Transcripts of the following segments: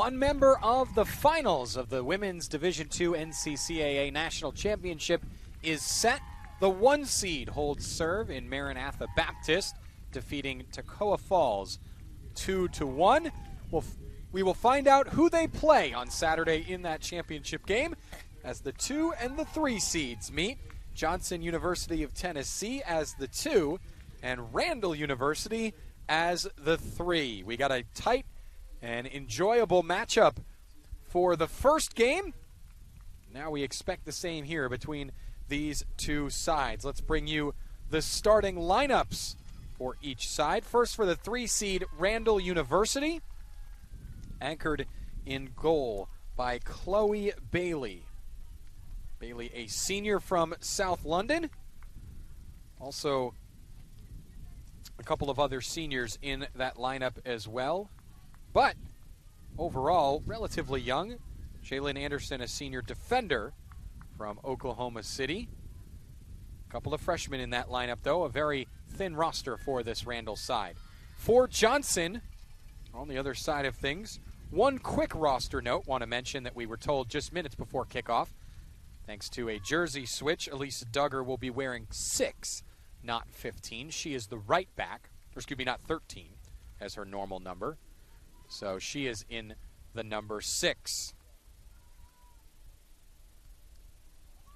one member of the finals of the Women's Division II NCCAA National Championship is set. The 1 seed holds serve in Maranatha Baptist, defeating Toccoa Falls 2-1. We will find out who they play on Saturday in that championship game as the 2 and the 3 seeds meet. Johnson University of Tennessee as the 2 and Randall University as the 3. We got a tight and enjoyable matchup for the first game. Now we expect the same here between these two sides. Let's bring you the starting lineups for each side. First for the 3 seed Randall University, anchored in goal by Chloe Bailey. Bailey, a senior from South London. Also, a couple of other seniors in that lineup as well. But overall, relatively young. Jalen Anderson, a senior defender from Oklahoma City. A couple of freshmen in that lineup, though. A very thin roster for this Randall side. For Johnson, on the other side of things, one quick roster note. Want to mention that we were told just minutes before kickoff, thanks to a jersey switch, Elisa Duggar will be wearing 6, not 15. She is the right back, or excuse me, not 13 as her normal number. So she is in the number 6.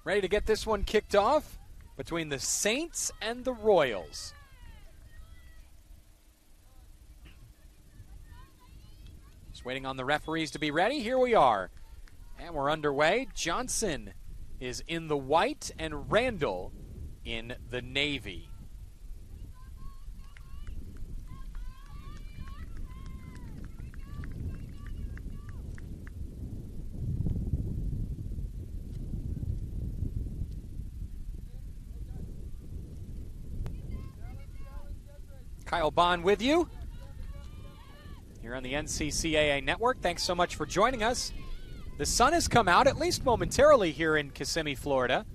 Ready to get this one kicked off between the Saints and the Royals. Just waiting on the referees to be ready. Here we are. And we're underway. Johnson is in the white and Randall in the navy. Kyle Bond with you here on the NCCAA Network. Thanks so much for joining us. The sun has come out, at least momentarily, here in Kissimmee, Florida.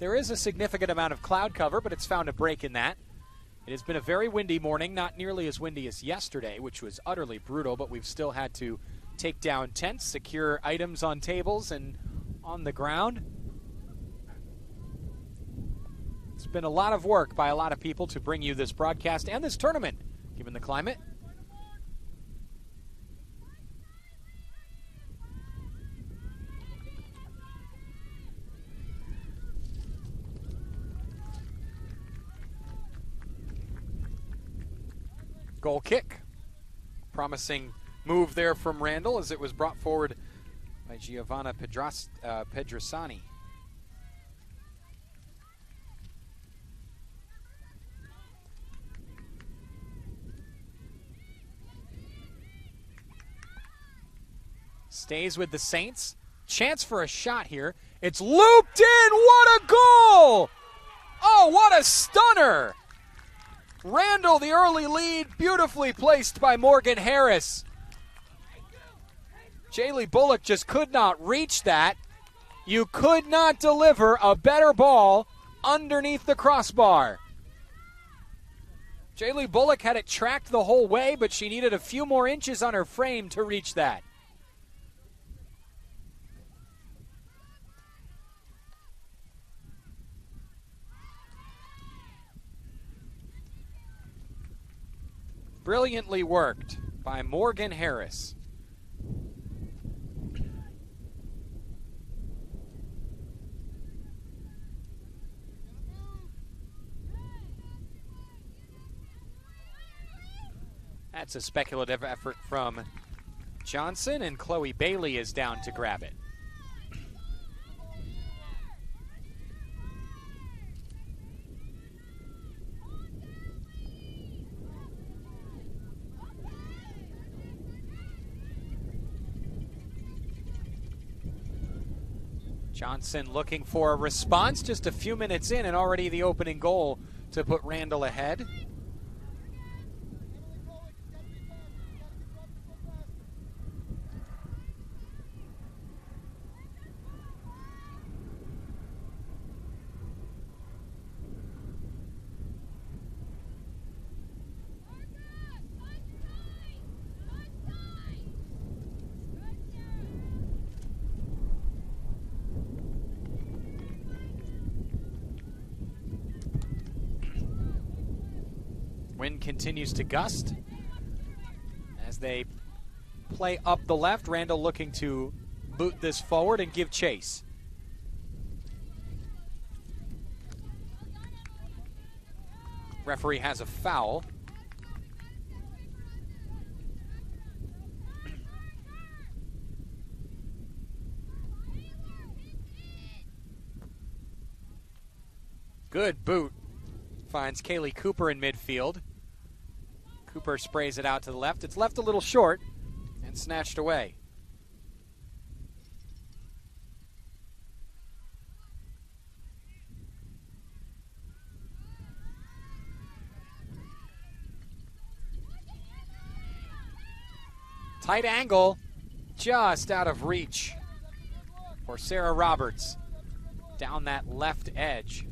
There is a significant amount of cloud cover, but it's found a break in that. It has been a very windy morning, not nearly as windy as yesterday, which was utterly brutal, but we've still had to take down tents, secure items on tables and on the ground. It's been a lot of work by a lot of people to bring you this broadcast and this tournament, given the climate. Goal kick. Promising move there from Randall as it was brought forward by Giovanna Pedrasani. Stays with the Saints. Chance for a shot here. It's looped in. What a goal! Oh, what a stunner! Randall, the early lead, beautifully placed by Morgan Harris. Jaylee Bullock just could not reach that. You could not deliver a better ball underneath the crossbar. Jaylee Bullock had it tracked the whole way, but she needed a few more inches on her frame to reach that. Brilliantly worked by Morgan Harris. That's a speculative effort from Johnson, and Chloe Bailey is down to grab it. Johnson looking for a response just a few minutes in, and already the opening goal to put Randall ahead. Wind continues to gust as they play up the left. Randall looking to boot this forward and give chase. Referee has a foul. Good boot. Finds Kaylee Cooper in midfield. Cooper sprays it out to the left. It's left a little short and snatched away. Tight angle, just out of reach for Sarah Roberts down that left edge.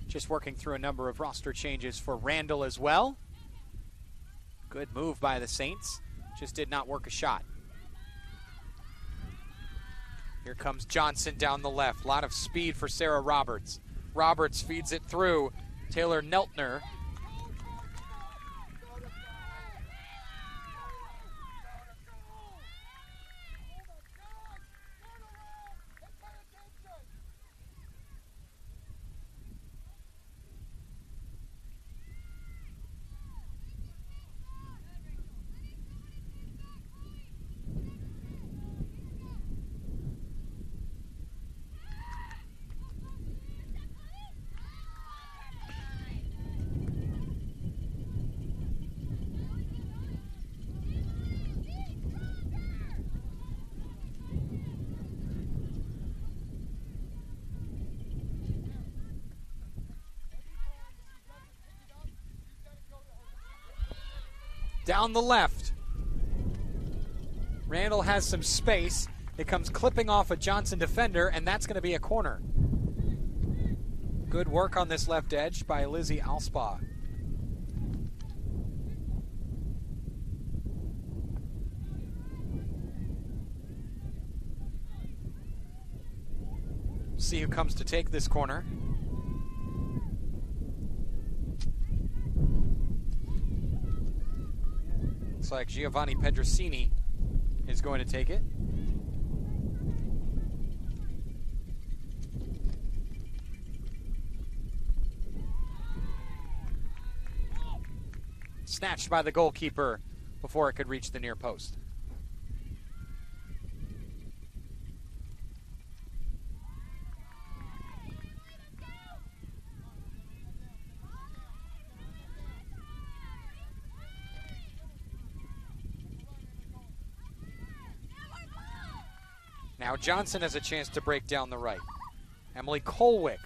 Just working through a number of roster changes for Randall as well. Good move by the Saints. Just did not work a shot. Here comes Johnson down the left. A lot of speed for Sarah Roberts. Roberts feeds it through. Taylor Neltner. Down the left. Randall has some space. It comes clipping off a Johnson defender, and that's going to be a corner. Good work on this left edge by Lizzie Alspaugh. See who comes to take this corner. Looks like Giovanni Pedrosini is going to take it. Snatched by the goalkeeper before it could reach the near post. Now Johnson has a chance to break down the right. Emily Colwick.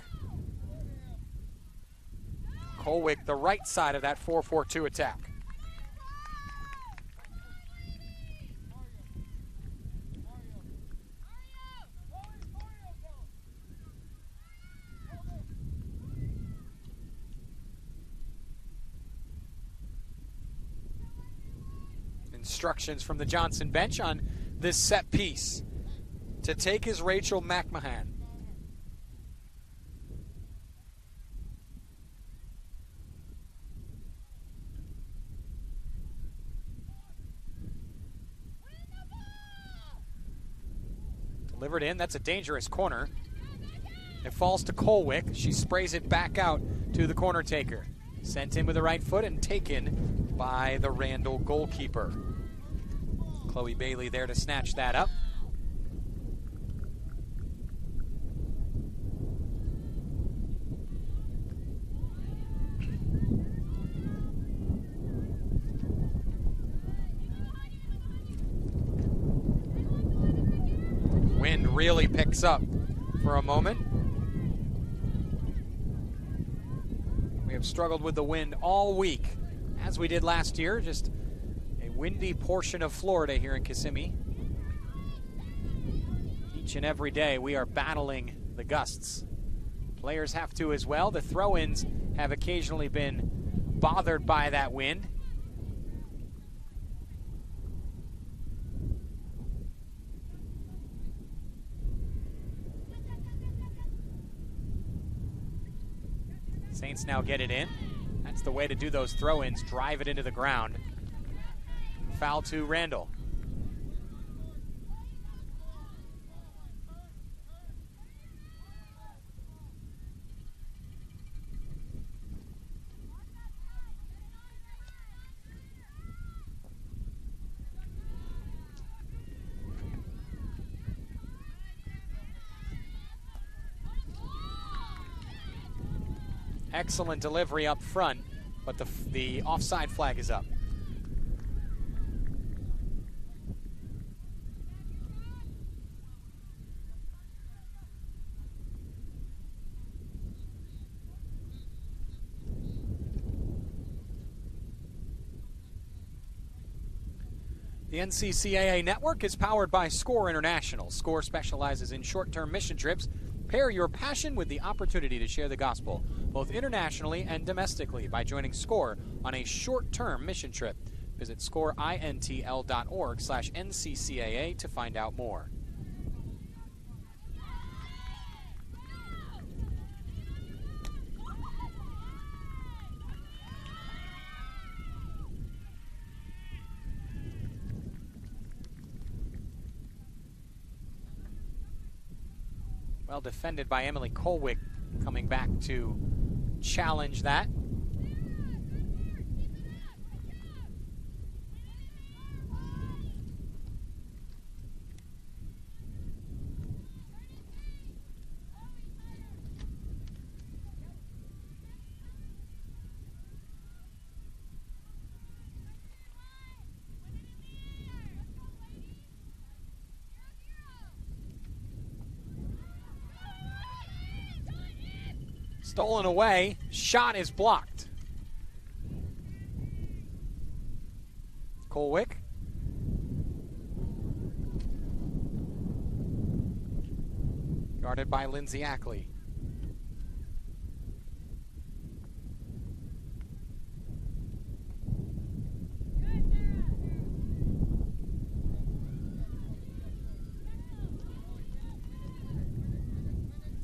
Colwick, the right side of that 4-4-2 attack. Instructions from the Johnson bench on this set piece. To take is Rachel McMahon. Delivered in. That's a dangerous corner. It falls to Colwick. She sprays it back out to the corner taker. Sent in with the right foot and taken by the Randall goalkeeper. Chloe Bailey there to snatch that up. Wind really picks up for a moment. We have struggled with the wind all week, as we did last year, just a windy portion of Florida here in Kissimmee. Each and every day we are battling the gusts. Players have to as well. The throw-ins have occasionally been bothered by that wind. Saints now get it in. That's the way to do those throw-ins, drive it into the ground. Foul to Randall. Excellent delivery up front, but the offside flag is up. The NCCAA network is powered by SCORE International. SCORE specializes in short-term mission trips. Pair your passion with the opportunity to share the gospel, both internationally and domestically, by joining SCORE on a short-term mission trip. Visit scoreintl.org/NCCAA to find out more. Well defended by Emily Colwick, coming back to challenge that. Stolen away, shot is blocked. Colwick. Guarded by Lindsay Ackley.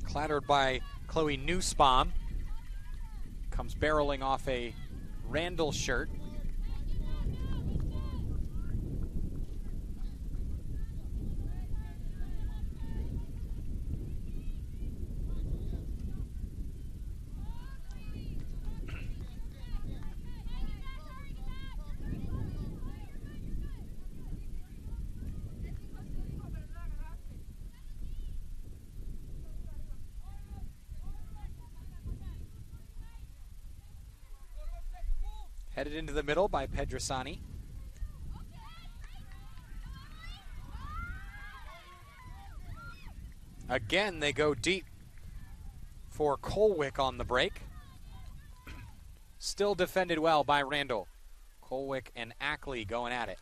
Clattered by Chloe Nussbaum. Comes barreling off a Randall shirt. Headed into the middle by Pedrasani. Again, they go deep for Colwick on the break. Still defended well by Randall. Colwick and Ackley going at it.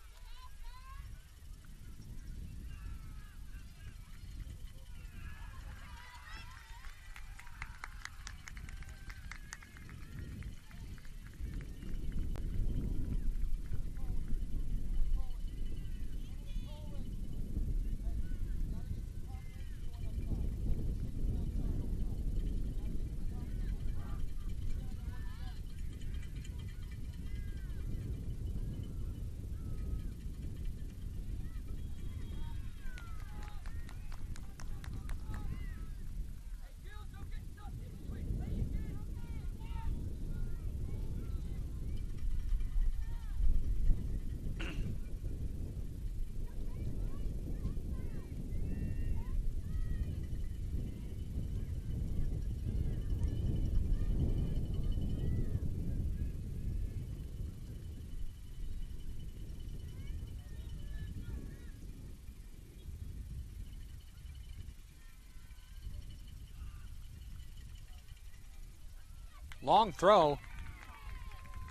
Long throw.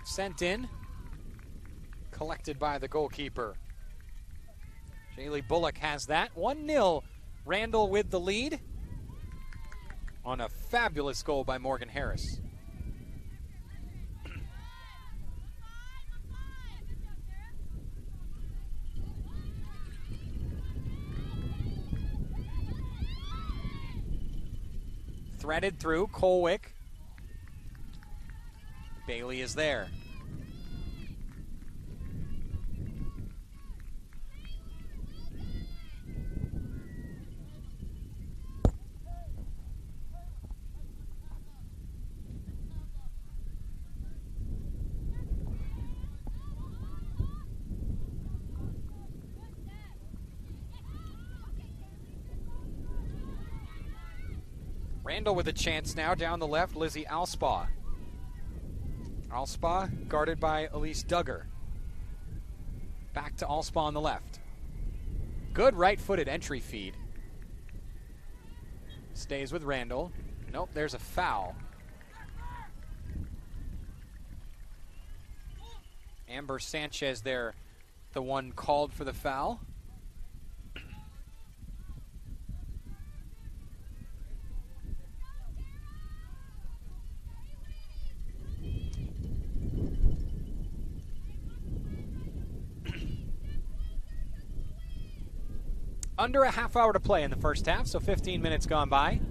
Sent in. Collected by the goalkeeper. Jaylee Bullock has that. 1-0. Randall with the lead on a fabulous goal by Morgan Harris. Threaded through, Colwick. Bailey is there. Randall with a chance now down the left, Lizzie Alspaugh. Alspaugh guarded by Elise Duggar. Back to Alspaugh on the left. Good right-footed entry feed. Stays with Randall. Nope, there's a foul. Amber Sanchez there, the one called for the foul. Under a half hour to play in the first half, so 15 minutes gone by.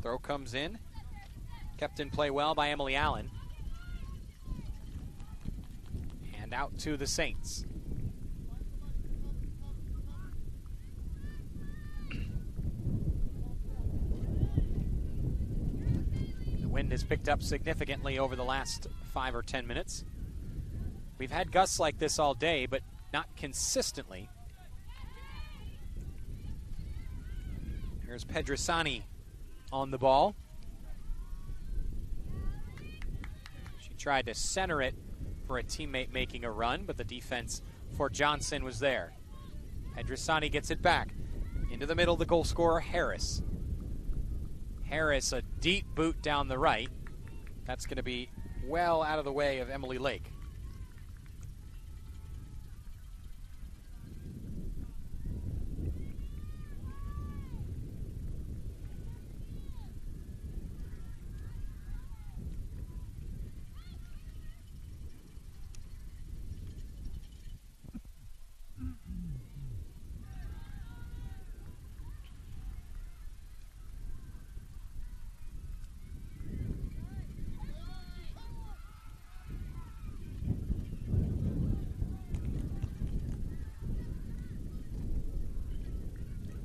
Throw comes in. Kept in play well by Emily Allen. And out to the Saints. Wind has picked up significantly over the last 5 or 10 minutes. We've had gusts like this all day, but not consistently. Here's Pedrisani on the ball. She tried to center it for a teammate making a run, but the defense for Johnson was there. Pedrisani gets it back. Into the middle, the goal scorer, Harris. Harris, a deep boot down the right. That's going to be well out of the way of Emily Lake.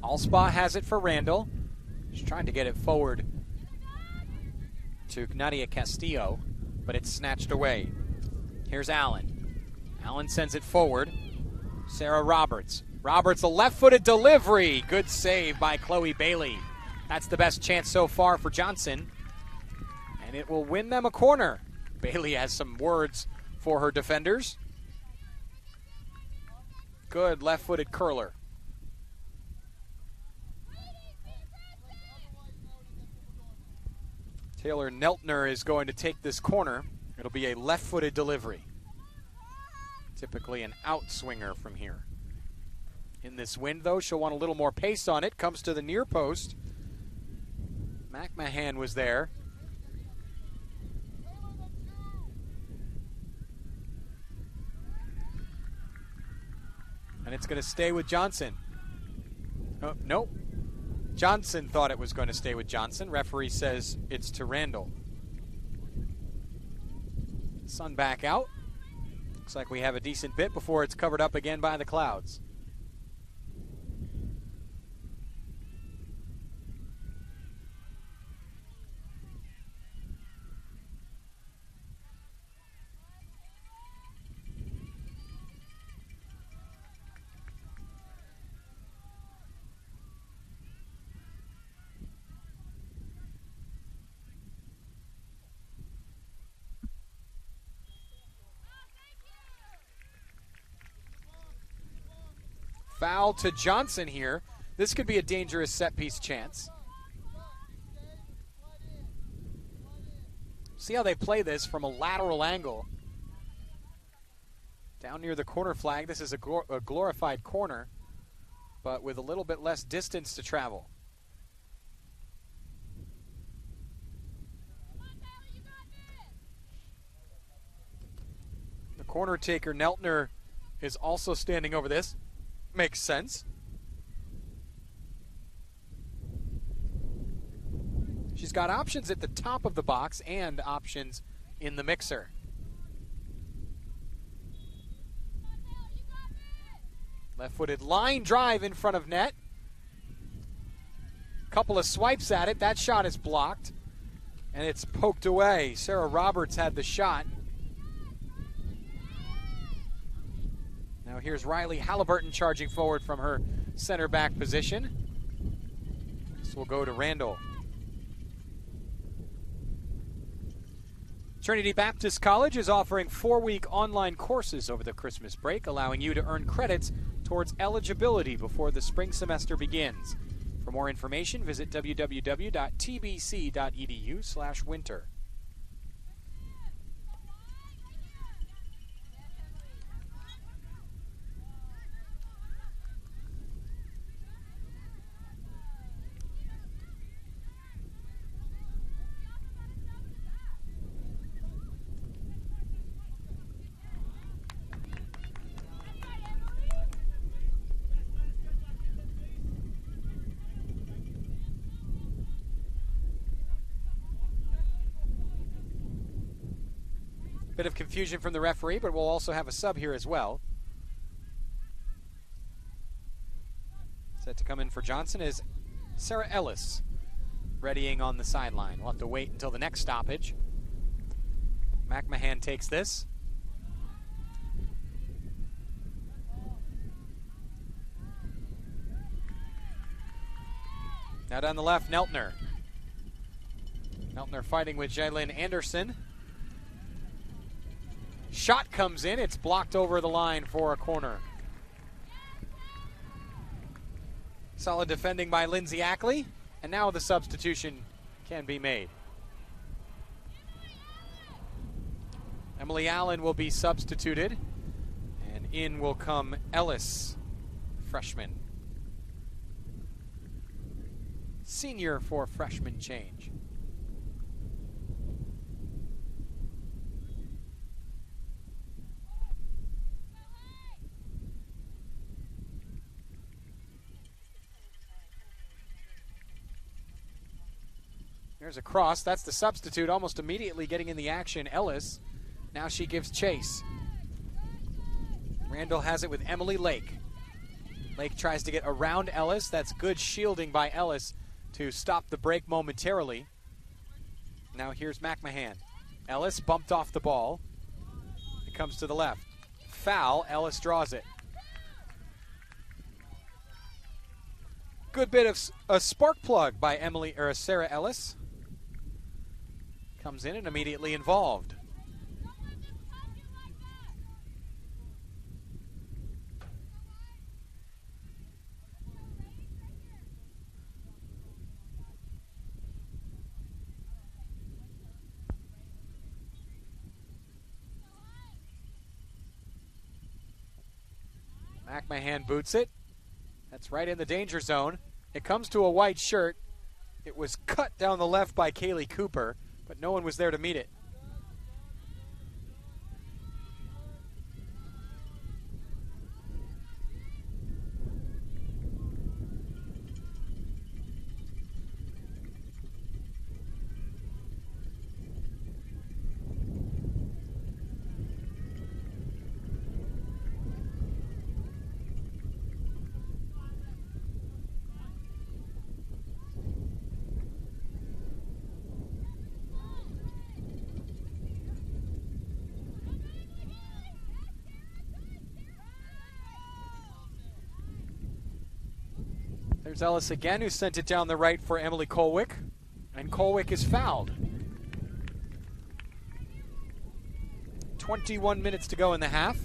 Alspaugh has it for Randall. She's trying to get it forward to Nadia Castillo, but it's snatched away. Here's Allen. Allen sends it forward. Sarah Roberts. Roberts, a left-footed delivery. Good save by Chloe Bailey. That's the best chance so far for Johnson, and it will win them a corner. Bailey has some words for her defenders. Good left-footed curler. Taylor Neltner is going to take this corner. It'll be a left-footed delivery. Typically an outswinger from here. In this wind, though, she'll want a little more pace on it. Comes to the near post. McMahon was there. And it's going to stay with Johnson. Oh, nope. Johnson thought it was going to stay with Johnson. Referee says it's to Randall. Sun back out. Looks like we have a decent bit before it's covered up again by the clouds. Foul to Johnson here. This could be a dangerous set-piece chance. See how they play this from a lateral angle. Down near the corner flag, this is a glorified corner, but with a little bit less distance to travel. The corner taker, Neltner, is also standing over this. Makes sense. She's got options at the top of the box and options in the mixer. Left-footed line drive in front of net. Couple of swipes at it. That shot is blocked, and it's poked away. Sarah Roberts had the shot. Now here's Riley Halliburton charging forward from her center back position. This will go to Randall. Trinity Baptist College is offering 4-week online courses over the Christmas break, allowing you to earn credits towards eligibility before the spring semester begins. For more information, visit www.tbc.edu/winter. Bit of confusion from the referee, but we'll also have a sub here as well. Set to come in for Johnson is Sarah Ellis, readying on the sideline. We'll have to wait until the next stoppage. McMahon takes this. Now down the left, Neltner. Neltner fighting with Jaylyn Anderson. Shot comes in. It's blocked over the line for a corner. Solid defending by Lindsay Ackley. And now the substitution can be made. Emily Allen will be substituted. And in will come Ellis, freshman. Senior for freshman change. There's a cross. That's the substitute almost immediately getting in the action. Ellis. Now she gives chase. Randall has it with Emily Lake. Lake tries to get around Ellis. That's good shielding by Ellis to stop the break momentarily. Now here's McMahon. Ellis bumped off the ball. It comes to the left. Foul. Ellis draws it. Good bit of a spark plug by Sarah Ellis. Comes in and immediately involved. McMahon boots it. That's right in the danger zone. It comes to a white shirt. It was cut down the left by Kaylee Cooper, but no one was there to meet it. There's Ellis again, who sent it down the right for Emily Colwick. And Colwick is fouled. 21 minutes to go in the half.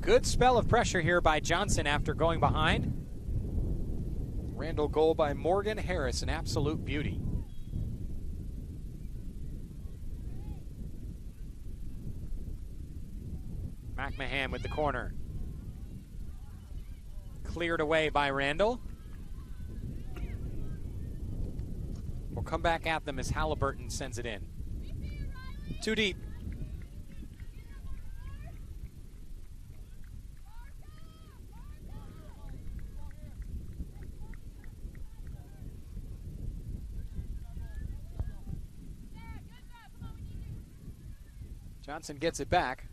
Good spell of pressure here by Johnson after going behind. Randall goal by Morgan Harris, an absolute beauty. McMahon with the corner. Cleared away by Randall. We'll come back at them as Halliburton sends it in. Too deep. Johnson gets it back.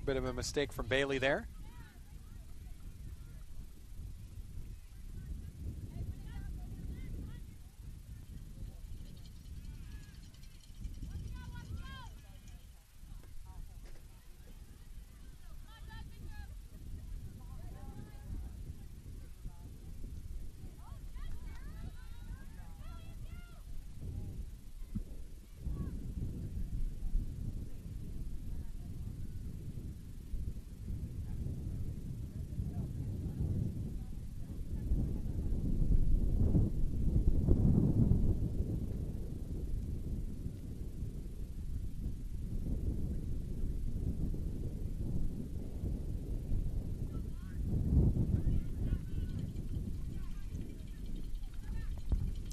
Bit of a mistake from Bailey there.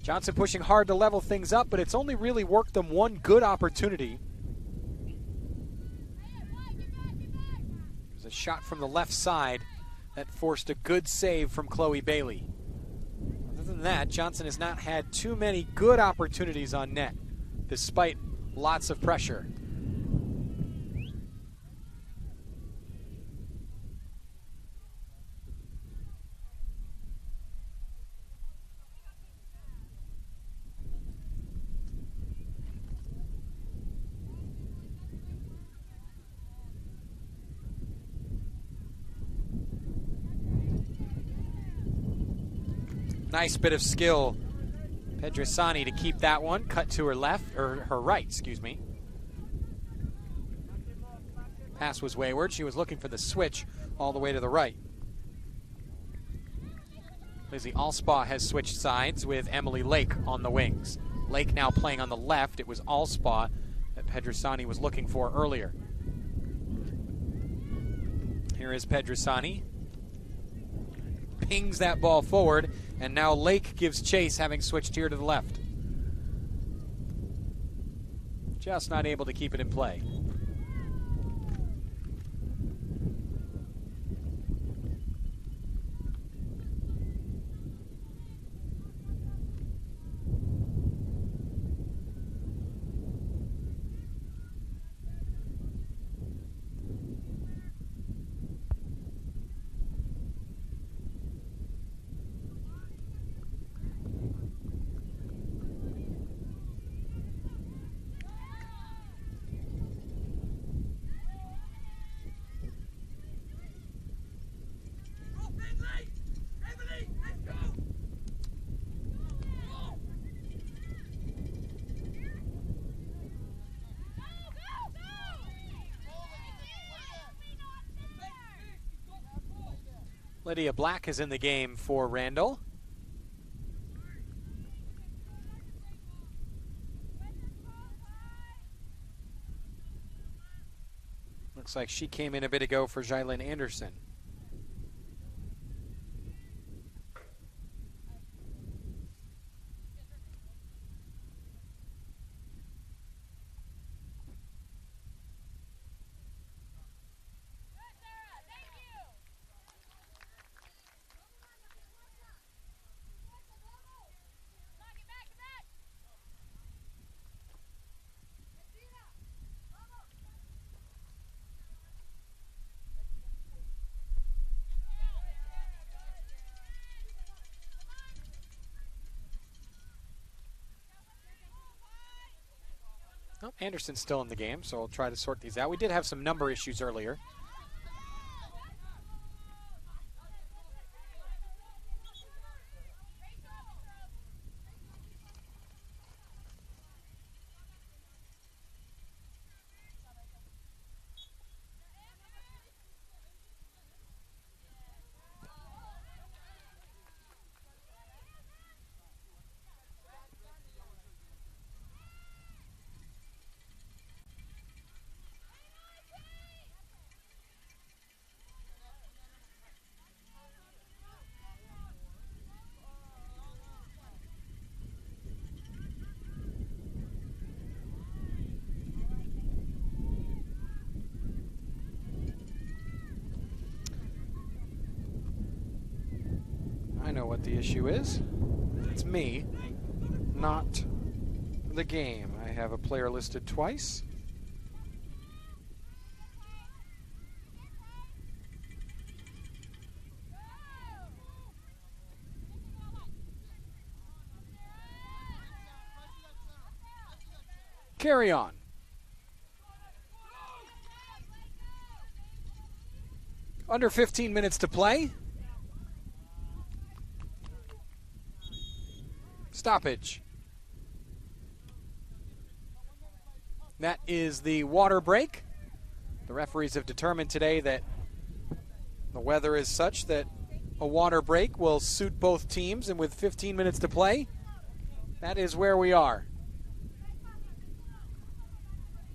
Johnson pushing hard to level things up, but it's only really worked them one good opportunity. There's a shot from the left side that forced a good save from Chloe Bailey. Other than that, Johnson has not had too many good opportunities on net, despite lots of pressure. Nice bit of skill, Pedrisani, to keep that one. Cut to her left, or her right, excuse me. Pass was wayward. She was looking for the switch all the way to the right. Lizzie Allspaw has switched sides with Emily Lake on the wings. Lake now playing on the left. It was Allspaw that Pedrisani was looking for earlier. Here is Pedrisani. Pings that ball forward, and now Lake gives chase, having switched here to the left. Just not able to keep it in play. Lydia Black is in the game for Randall. Looks like she came in a bit ago for Jylyn Anderson. Oh, Anderson's still in the game, so I'll try to sort these out. We did have some number issues earlier. I know what the issue is. It's me, not the game. I have a player listed twice. Carry on. Under 15 minutes to play. Stoppage. That is the water break. The referees have determined today that the weather is such that a water break will suit both teams, and with 15 minutes to play, that is where we are.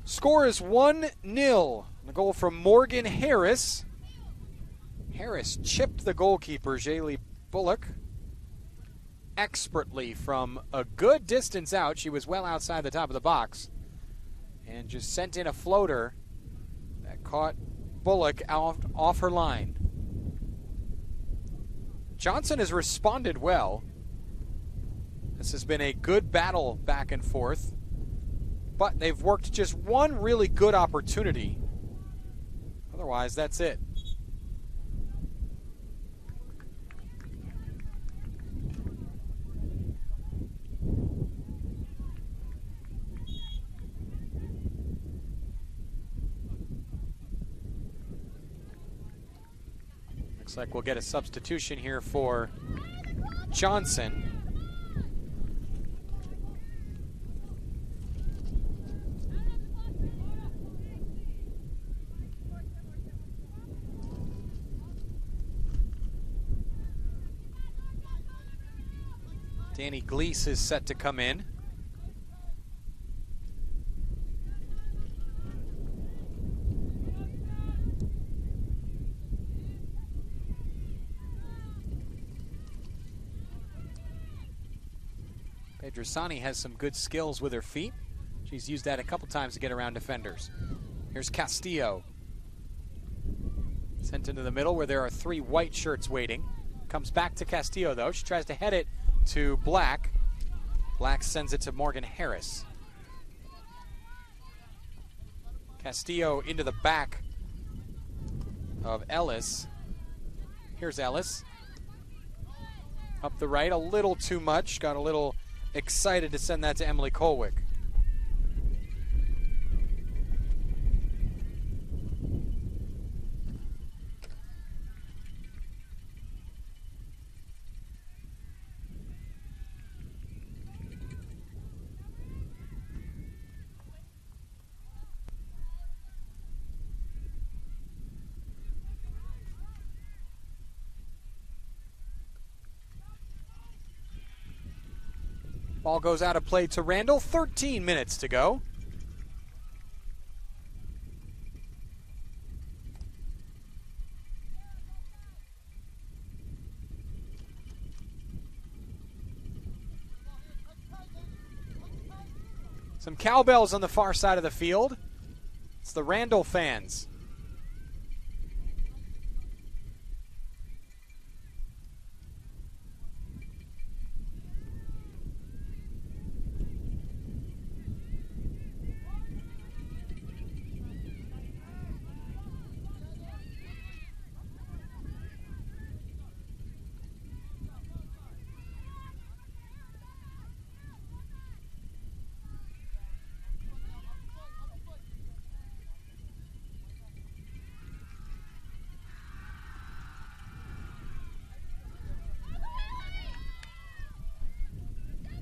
Score is 1-0. The goal from Morgan Harris. Harris chipped the goalkeeper, Jaylee Bullock, expertly from a good distance out. She was well outside the top of the box and just sent in a floater that caught Bullock off her line. Johnson has responded well. This has been a good battle back and forth, but they've worked just one really good opportunity. Otherwise, that's it. Looks like we'll get a substitution here for Johnson. Danny Gleese is set to come in. Pedrosani has some good skills with her feet. She's used that a couple times to get around defenders. Here's Castillo. Sent into the middle where there are three white shirts waiting. Comes back to Castillo, though. She tries to head it to Black. Black sends it to Morgan Harris. Castillo into the back of Ellis. Here's Ellis. Up the right, a little too much. Got a little excited to send that to Emily Colwick. Ball goes out of play to Randall. 13 minutes to go. Some cowbells on the far side of the field. It's the Randall fans.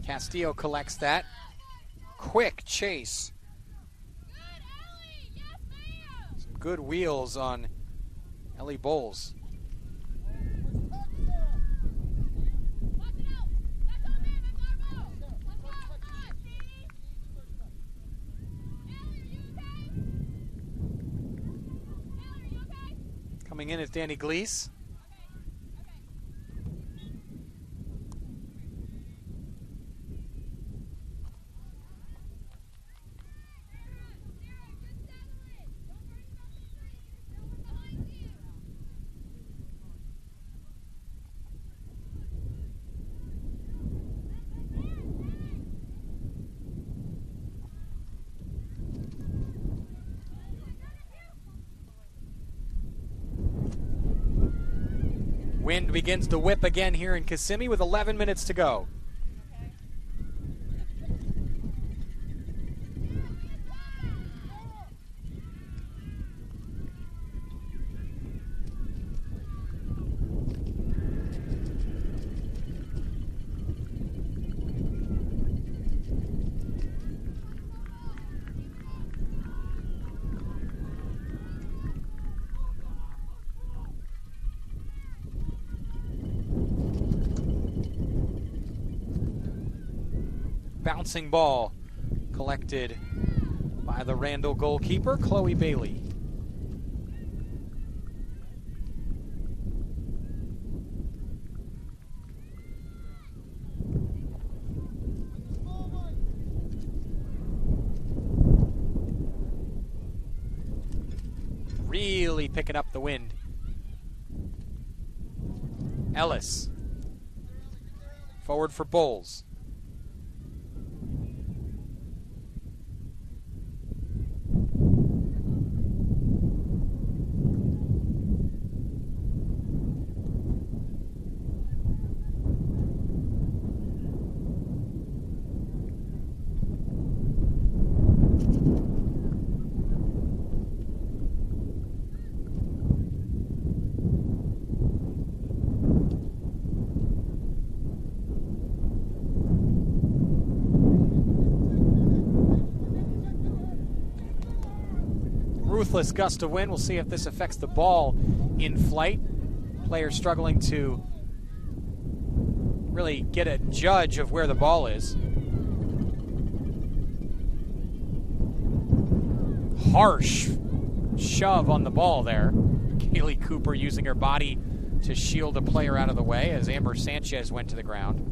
Castillo collects that. Quick chase. Some good wheels on Ellie Bowles. Coming in is Danny Gleese. Wind begins to whip again here in Kissimmee with 11 minutes to go. Bouncing ball collected by the Randall goalkeeper, Chloe Bailey. Really picking up the wind. Ellis. Forward for Bowles. Ruthless gust of wind. We'll see if this affects the ball in flight. Players struggling to really get a judge of where the ball is. Harsh shove on the ball there. Kaylee Cooper using her body to shield a player out of the way as Amber Sanchez went to the ground.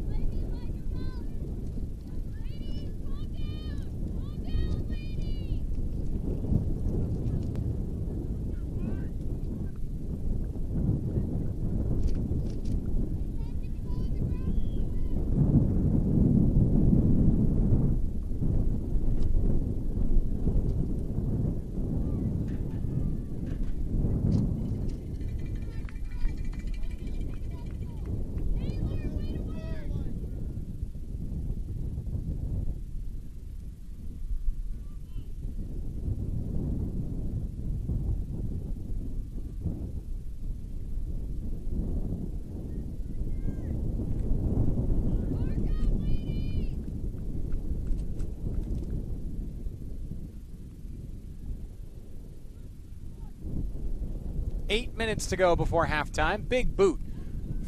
Eight minutes to go before halftime. Big boot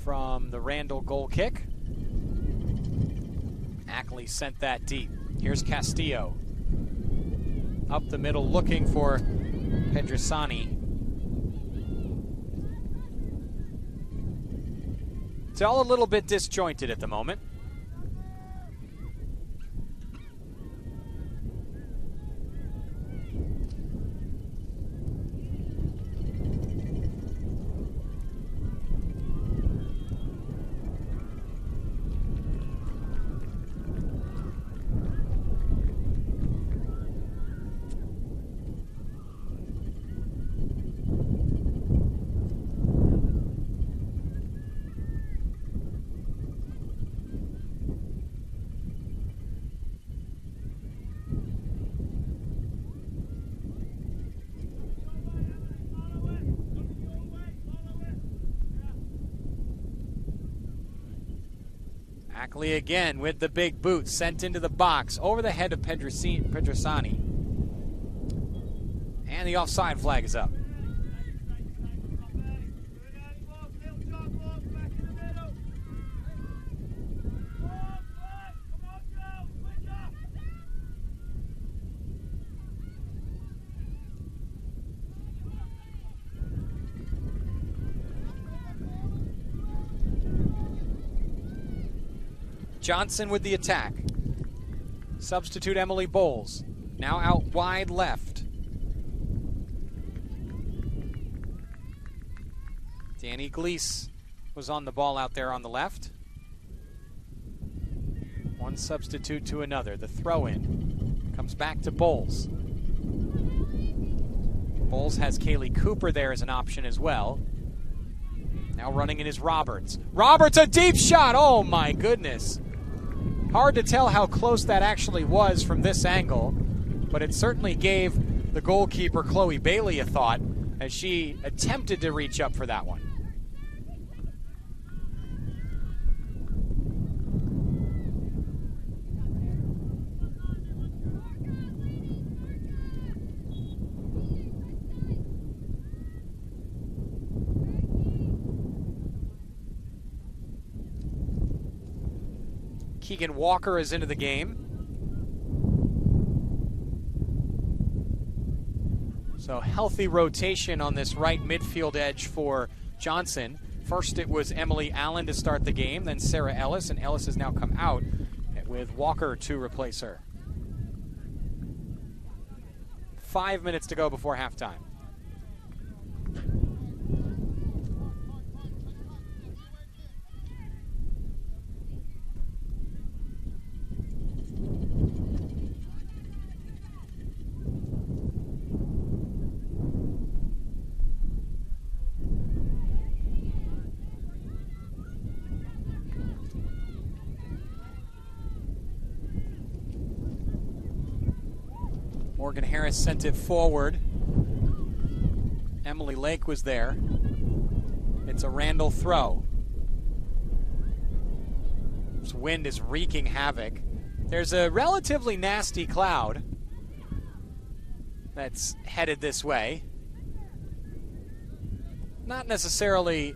from the Randall goal kick. Ackley sent that deep. Here's Castillo. Up the middle looking for Pedrisani. It's all a little bit disjointed at the moment. Ackley again with the big boot, sent into the box, over the head of Pedrisani. And the offside flag is up. Johnson with the attack. Substitute Emily Bowles. Now out wide left. Danny Gleese was on the ball out there on the left. One substitute to another. The throw-in comes back to Bowles. Bowles has Kaylee Cooper there as an option as well. Now running in is Roberts. Roberts, a deep shot. Oh, my goodness. Hard to tell how close that actually was from this angle, but it certainly gave the goalkeeper, Chloe Bailey, a thought as she attempted to reach up for that one. Keegan Walker is into the game. So healthy rotation on this right midfield edge for Johnson. First it was Emily Allen to start the game, then Sarah Ellis, and Ellis has now come out with Walker to replace her. 5 minutes to go before halftime. Morgan Harris sent it forward. Emily Lake was there. It's a Randall throw. This wind is wreaking havoc. There's a relatively nasty cloud that's headed this way. Not necessarily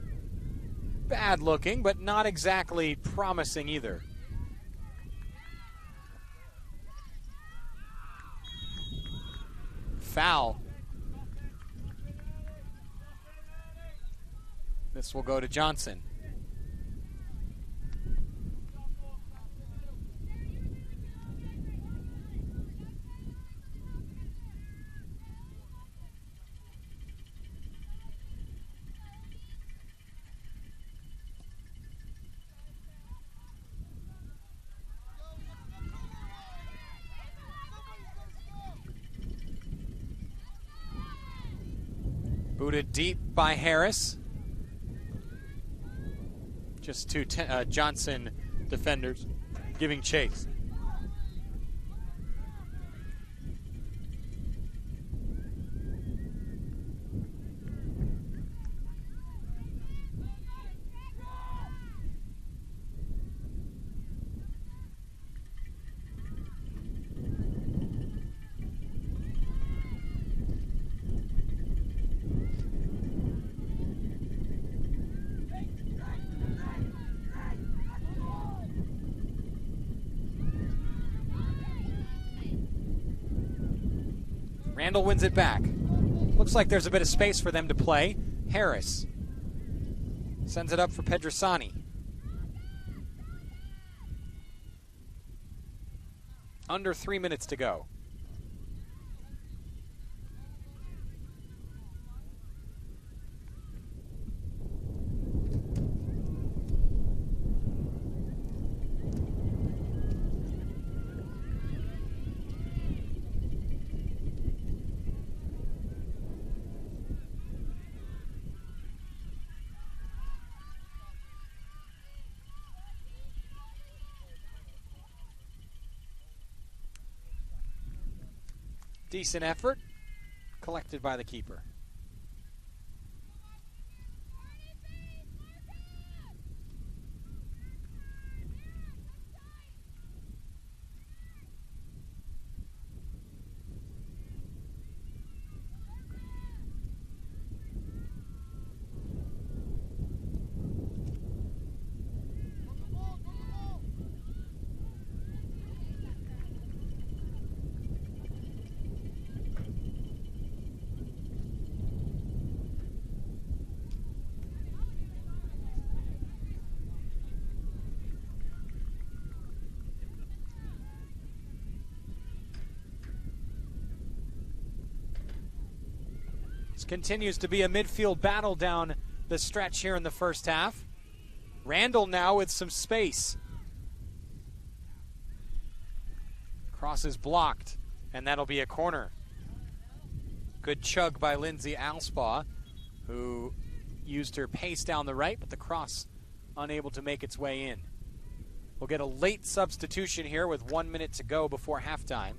bad looking, but not exactly promising either. Foul. This will go to Johnson. Booted deep by Harris. Just two Johnson defenders giving chase. Randall wins it back. Looks like there's a bit of space for them to play. Harris sends it up for Pedrasani. Under 3 minutes to go. Decent effort, collected by the keeper. This continues to be a midfield battle down the stretch here in the first half. Randall now with some space. Cross is blocked, and that'll be a corner. Good chug by Lindsay Alspaugh, who used her pace down the right, but the cross unable to make its way in. We'll get a late substitution here with 1 minute to go before halftime.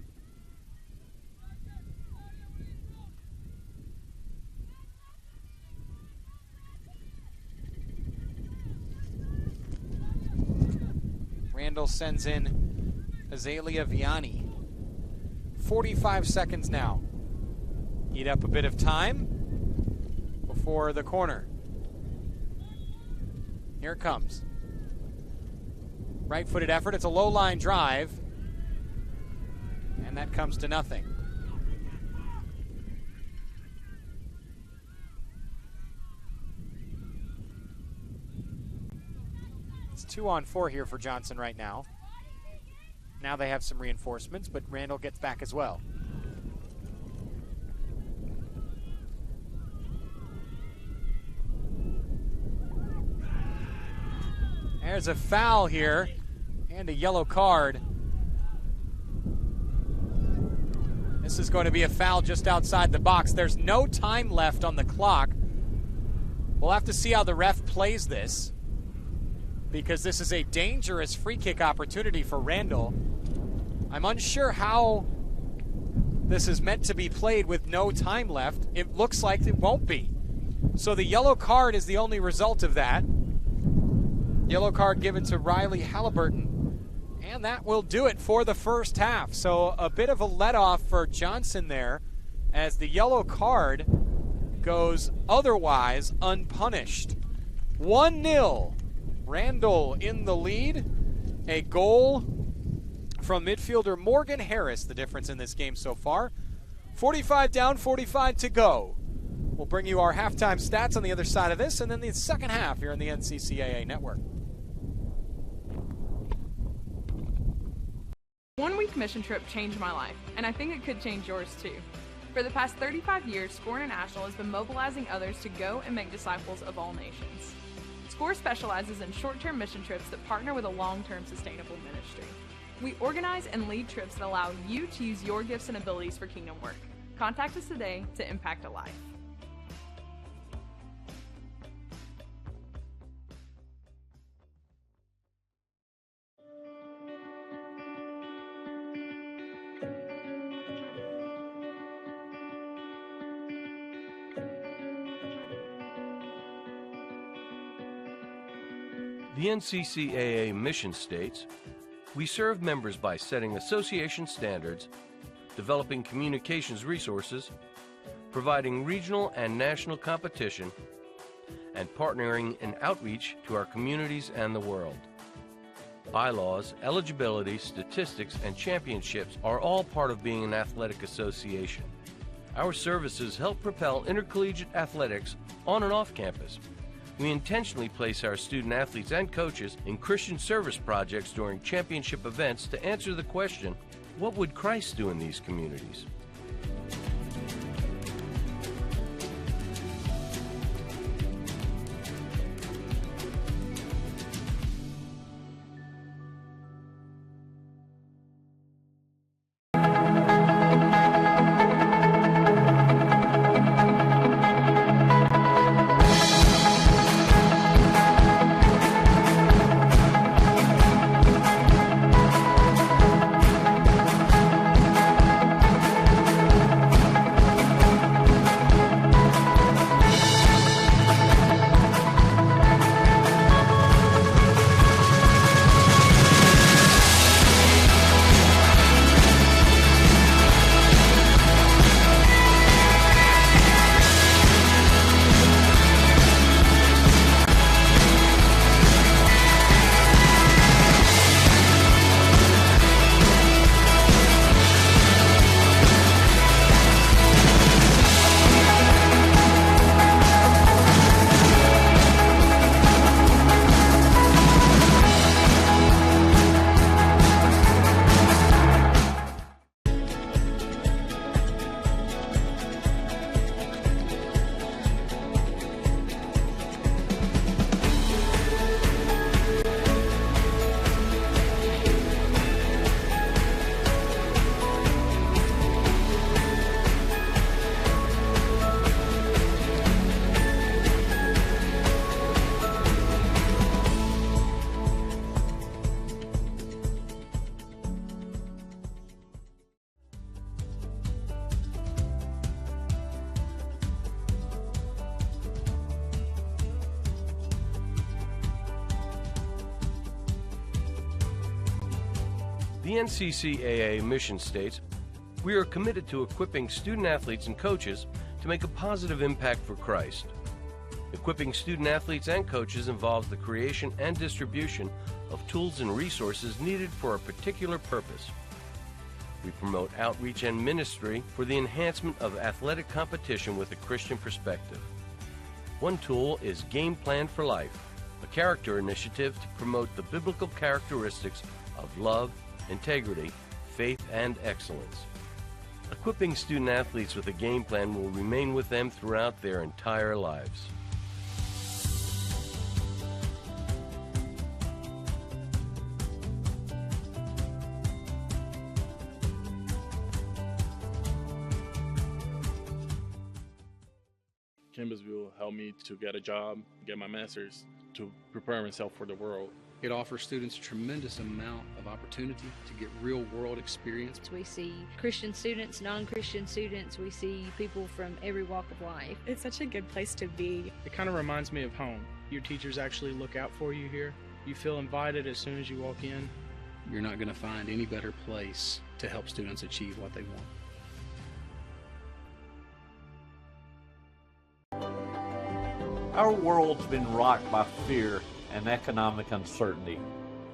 Randall sends in Azalea Vianney. 45 seconds now. Eat up a bit of time before the corner. Here it comes. Right-footed effort. It's a low-line drive. And that comes to nothing. It's 2-on-4 here for Johnson right now. Now they have some reinforcements, but Randall gets back as well. There's a foul here and a yellow card. This is going to be a foul just outside the box. There's no time left on the clock. We'll have to see how the ref plays this, because this is a dangerous free kick opportunity for Randall. I'm unsure how this is meant to be played with no time left. It looks like it won't be. So the yellow card is the only result of that. Yellow card given to Riley Halliburton. And that will do it for the first half. So a bit of a let-off for Johnson there, as the yellow card goes otherwise unpunished. 1-0. Randall in the lead. A goal from midfielder Morgan Harris, the difference in this game so far. 45 down, 45 to go. We'll bring you our halftime stats on the other side of this, and then the second half here on the NCCAA Network. 1 week mission trip changed my life, and I think it could change yours too. For the past 35 years, SCORE International has been mobilizing others to go and make disciples of all nations. SCORE specializes in short-term mission trips that partner with a long-term sustainable ministry. We organize and lead trips that allow you to use your gifts and abilities for kingdom work. Contact us today to impact a life. The NCCAA mission states, we serve members by setting association standards, developing communications resources, providing regional and national competition, and partnering in outreach to our communities and the world. Bylaws, eligibility, statistics, and championships are all part of being an athletic association. Our services help propel intercollegiate athletics on and off campus. We intentionally place our student athletes and coaches in Christian service projects during championship events to answer the question, what would Christ do in these communities? The NCCAA mission states, "We are committed to equipping student athletes and coaches to make a positive impact for Christ." Equipping student athletes and coaches involves the creation and distribution of tools and resources needed for a particular purpose. We promote outreach and ministry for the enhancement of athletic competition with a Christian perspective. One tool is Game Plan for Life, a character initiative to promote the biblical characteristics of love, integrity, faith, and excellence. Equipping student athletes with a game plan will remain with them throughout their entire lives. Campbellsville helped me to get a job, get my master's, to prepare myself for the world. It offers students a tremendous amount of opportunity to get real-world experience. We see Christian students, non-Christian students. We see people from every walk of life. It's such a good place to be. It kind of reminds me of home. Your teachers actually look out for you here. You feel invited as soon as you walk in. You're not going to find any better place to help students achieve what they want. Our world's been rocked by fear and economic uncertainty,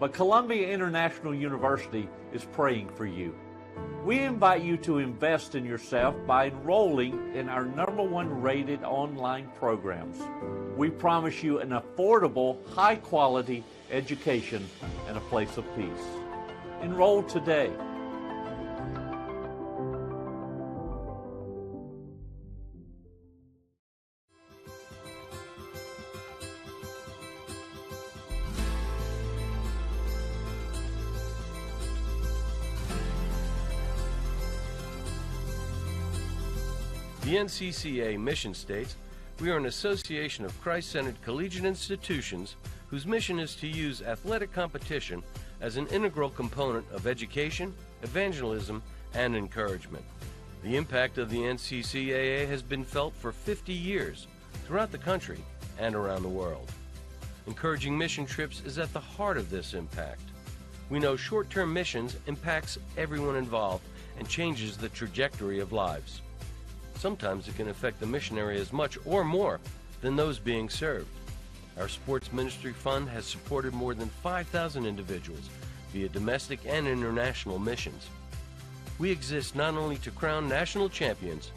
but Columbia International University is praying for you. We invite you to invest in yourself by enrolling in our #1 rated online programs. We promise you an affordable, high-quality education and a place of peace. Enroll today. The NCCA mission states, "We are an association of Christ-centered collegiate institutions whose mission is to use athletic competition as an integral component of education, evangelism, and encouragement." The impact of the NCCAA has been felt for 50 years throughout the country and around the world. Encouraging mission trips is at the heart of this impact. We know short-term missions impacts everyone involved and changes the trajectory of lives. Sometimes it can affect the missionary as much or more than those being served. Our Sports Ministry Fund has supported more than 5,000 individuals via domestic and international missions. We exist not only to crown national champions,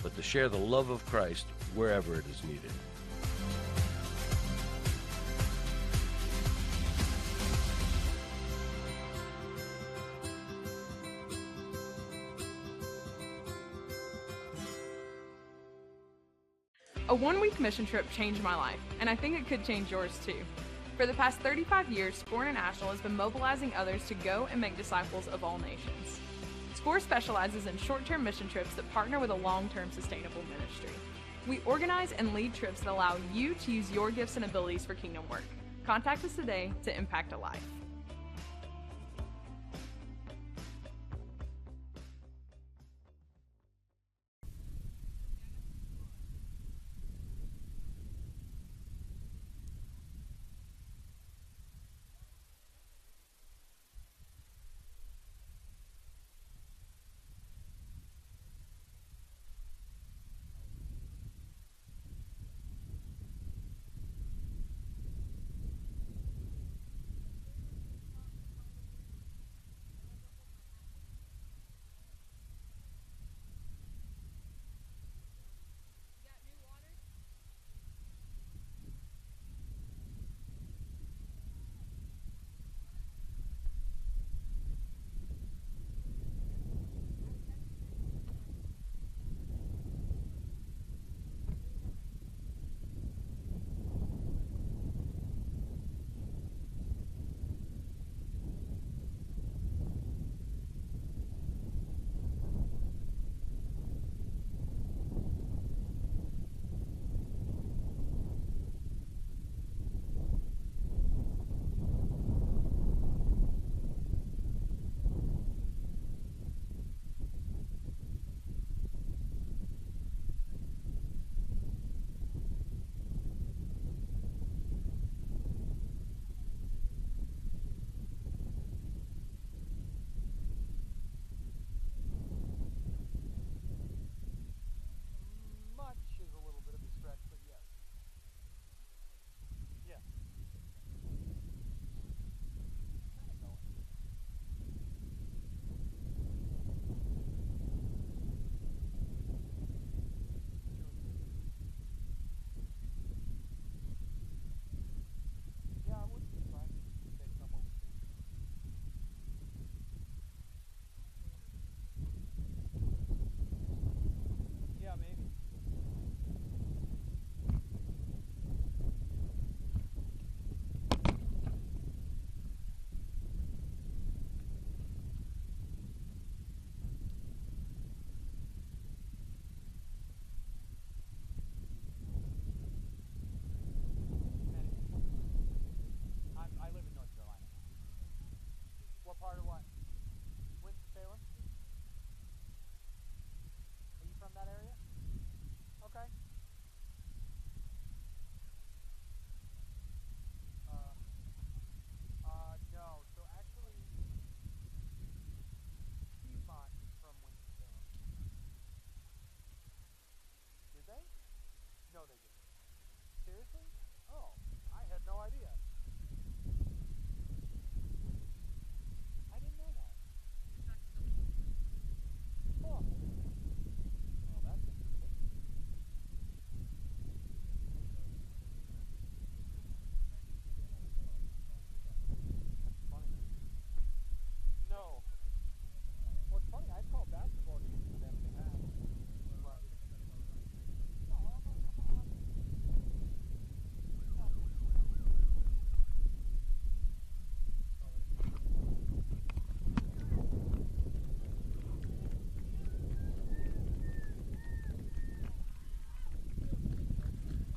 but to share the love of Christ wherever it is needed. A one-week mission trip changed my life, and I think it could change yours too. For the past 35 years, SCORE International has been mobilizing others to go and make disciples of all nations. SCORE specializes in short-term mission trips that partner with a long-term sustainable ministry. We organize and lead trips that allow you to use your gifts and abilities for kingdom work. Contact us today to impact a life.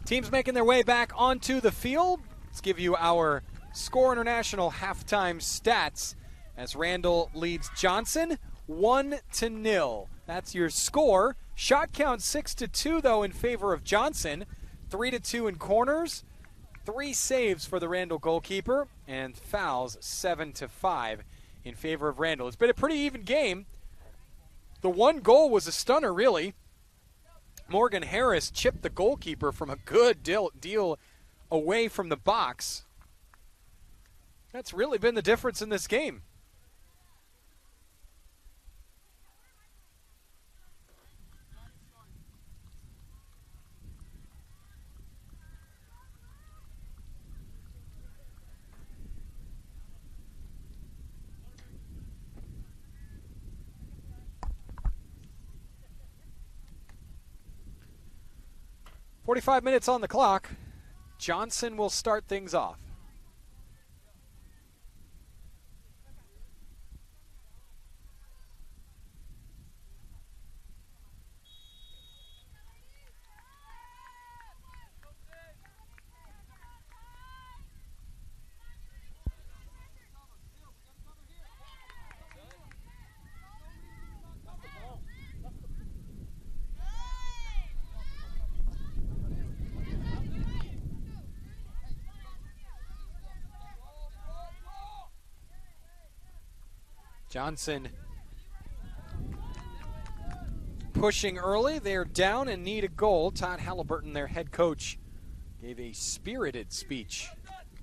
Teams making their way back onto the field. Let's give you our Score International halftime stats as Randall leads Johnson 1-0. That's your score. Shot count 6-2 though in favor of Johnson. 3-2 in corners. 3 saves for the Randall goalkeeper, and fouls 7-5 in favor of Randall. It's been a pretty even game. The one goal was a stunner, really. Morgan Harris chipped the goalkeeper from a good deal away from the box. That's really been the difference in this game. .45 minutes on the clock. Johnson will start things off. Johnson pushing early. They're down and need a goal. Todd Halliburton, their head coach, gave a spirited speech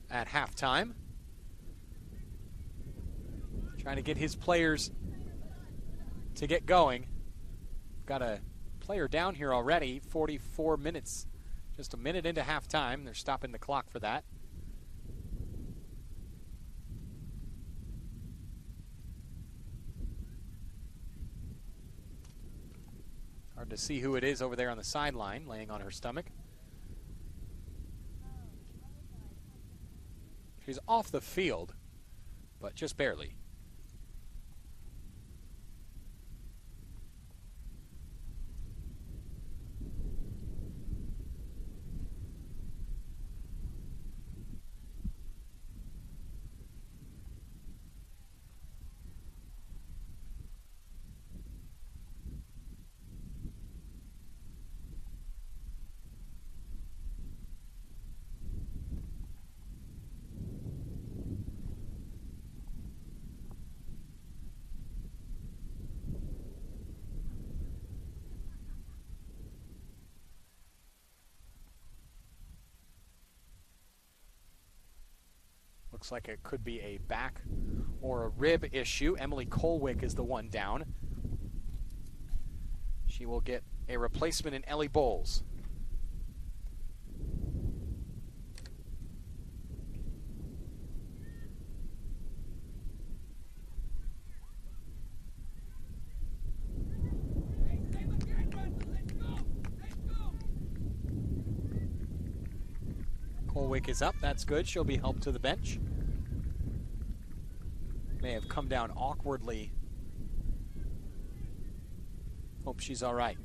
at halftime, trying to get his players to get going. Got a player down here already, 44 minutes, just a minute into halftime. They're stopping the clock for that. Hard to see who it is over there on the sideline, laying on her stomach. She's off the field, but just barely. Looks like it could be a back or a rib issue. Emily Colwick is the one down. She will get a replacement in Ellie Bowles. Colwick is up. That's good. She'll be helped to the bench. May have come down awkwardly. Hope she's all right.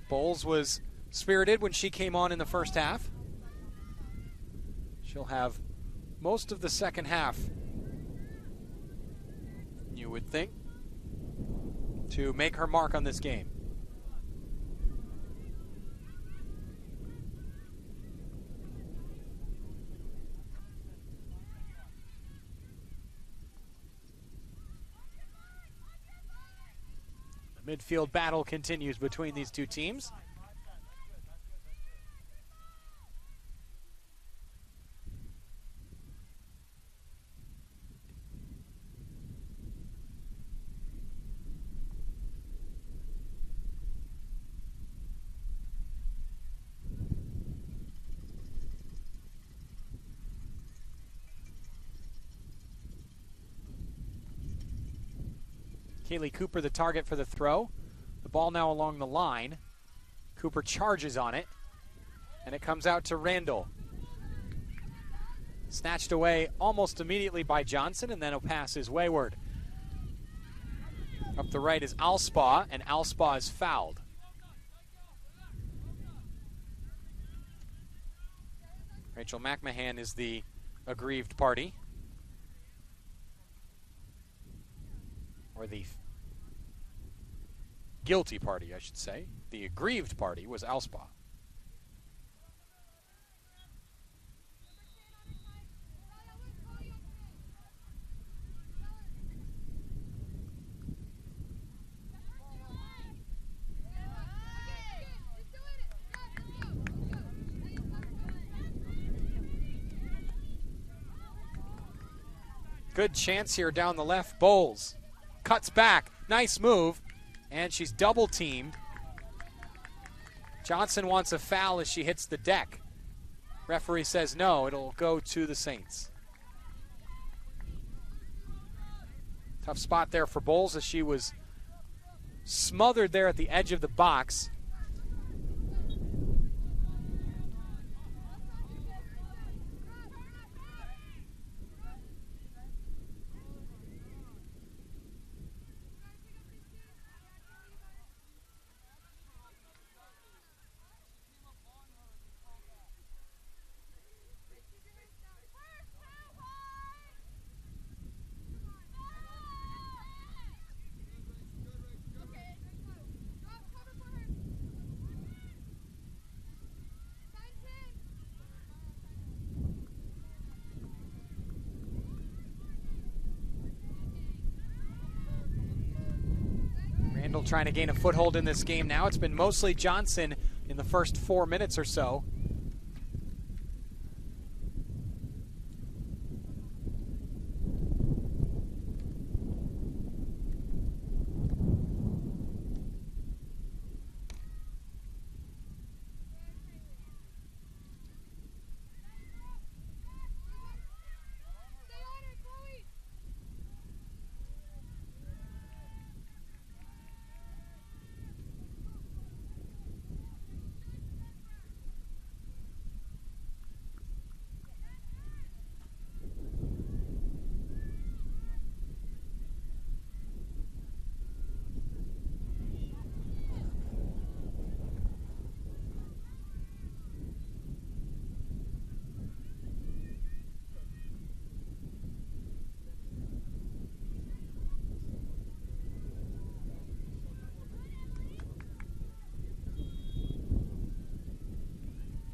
Bowles was spirited when she came on in the first half. She'll have most of the second half, you would think, to make her mark on this game. Midfield battle continues between these two teams. Kaylee Cooper the target for the throw. The ball now along the line. Cooper charges on it, and it comes out to Randall. Snatched away almost immediately by Johnson, and then a pass is wayward. Up the right is Alspaugh, and Alspaugh is fouled. Rachel McMahon is the aggrieved party. Or the guilty party, I should say. The aggrieved party was Alspa. Good chance here down the left. Bowles cuts back. Nice move. And she's double teamed. Johnson wants a foul as she hits the deck. Referee says no, it'll go to the Saints. Tough spot there for Bowles as she was smothered there at the edge of the box. Randall trying to gain a foothold in this game now. It's been mostly Johnson in the first 4 minutes or so.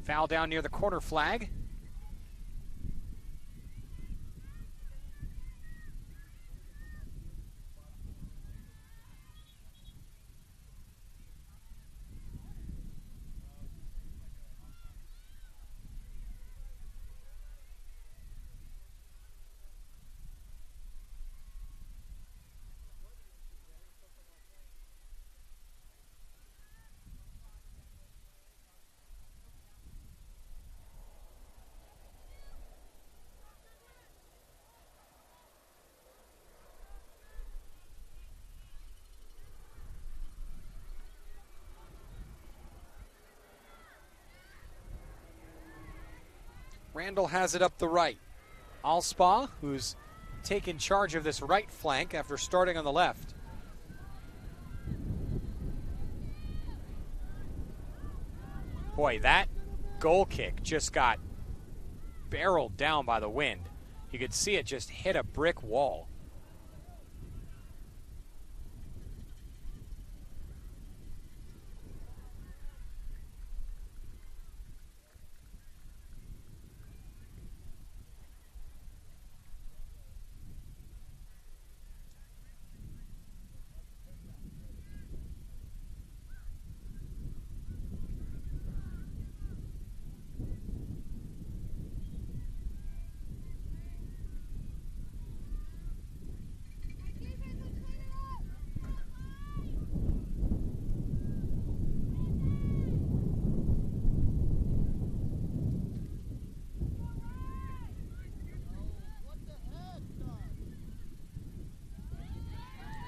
Foul down near the corner flag. Randall has it up the right. Alspa, who's taken charge of this right flank after starting on the left. Boy, that goal kick just got barreled down by the wind. You could see it just hit a brick wall.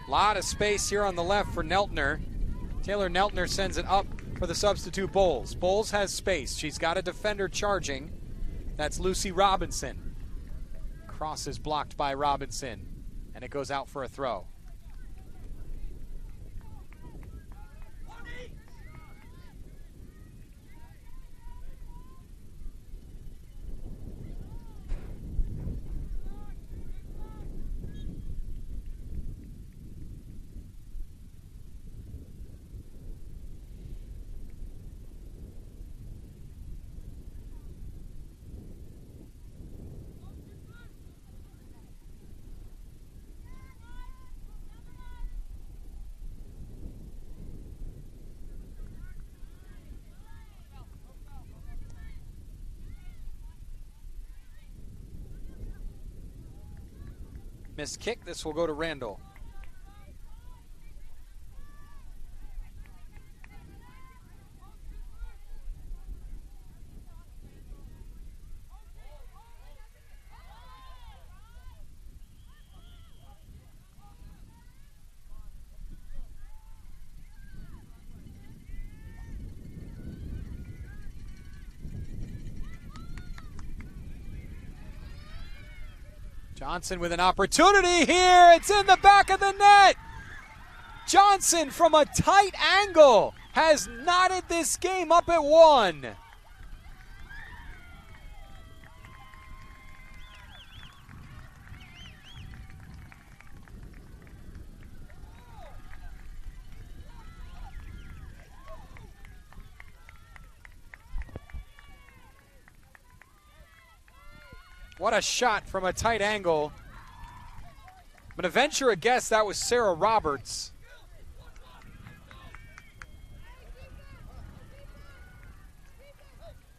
Lot of space here on the left for Neltner. Taylor Neltner sends it up for the substitute Bowles. Bowles has space. She's got a defender charging. That's Lucy Robinson. Cross is blocked by Robinson, and it goes out for a throw. Missed kick. This will go to Randall. Johnson with an opportunity here. It's in the back of the net. Johnson from a tight angle has knotted this game up at 1. What a shot from a tight angle. I'm going to venture a guess that was Sarah Roberts.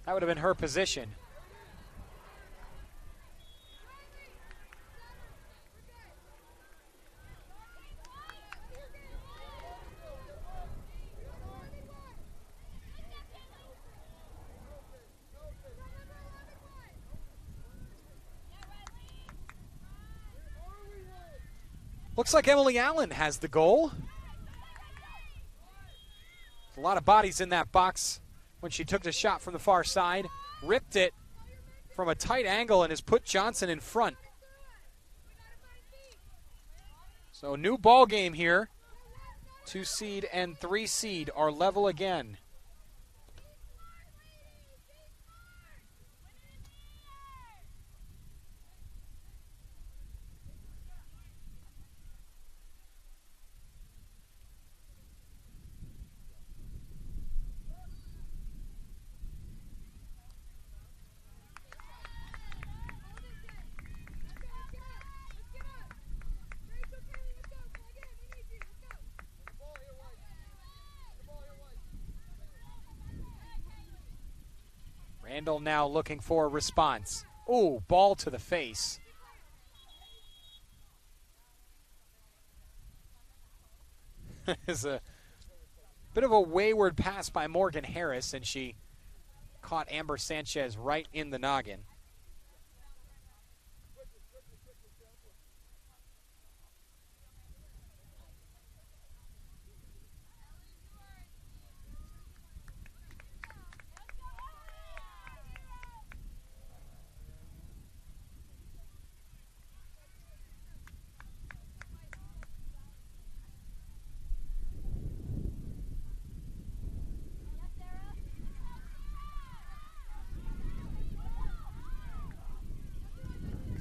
That would have been her position. Looks like Emily Allen has the goal. A lot of bodies in that box when she took the shot from the far side. Ripped it from a tight angle and has put Johnson in front. So new ball game here. 2 seed and 3 seed are level again. Randall now looking for a response. Ooh, ball to the face. It's a bit of a wayward pass by Morgan Harris, and she caught Amber Sanchez right in the noggin.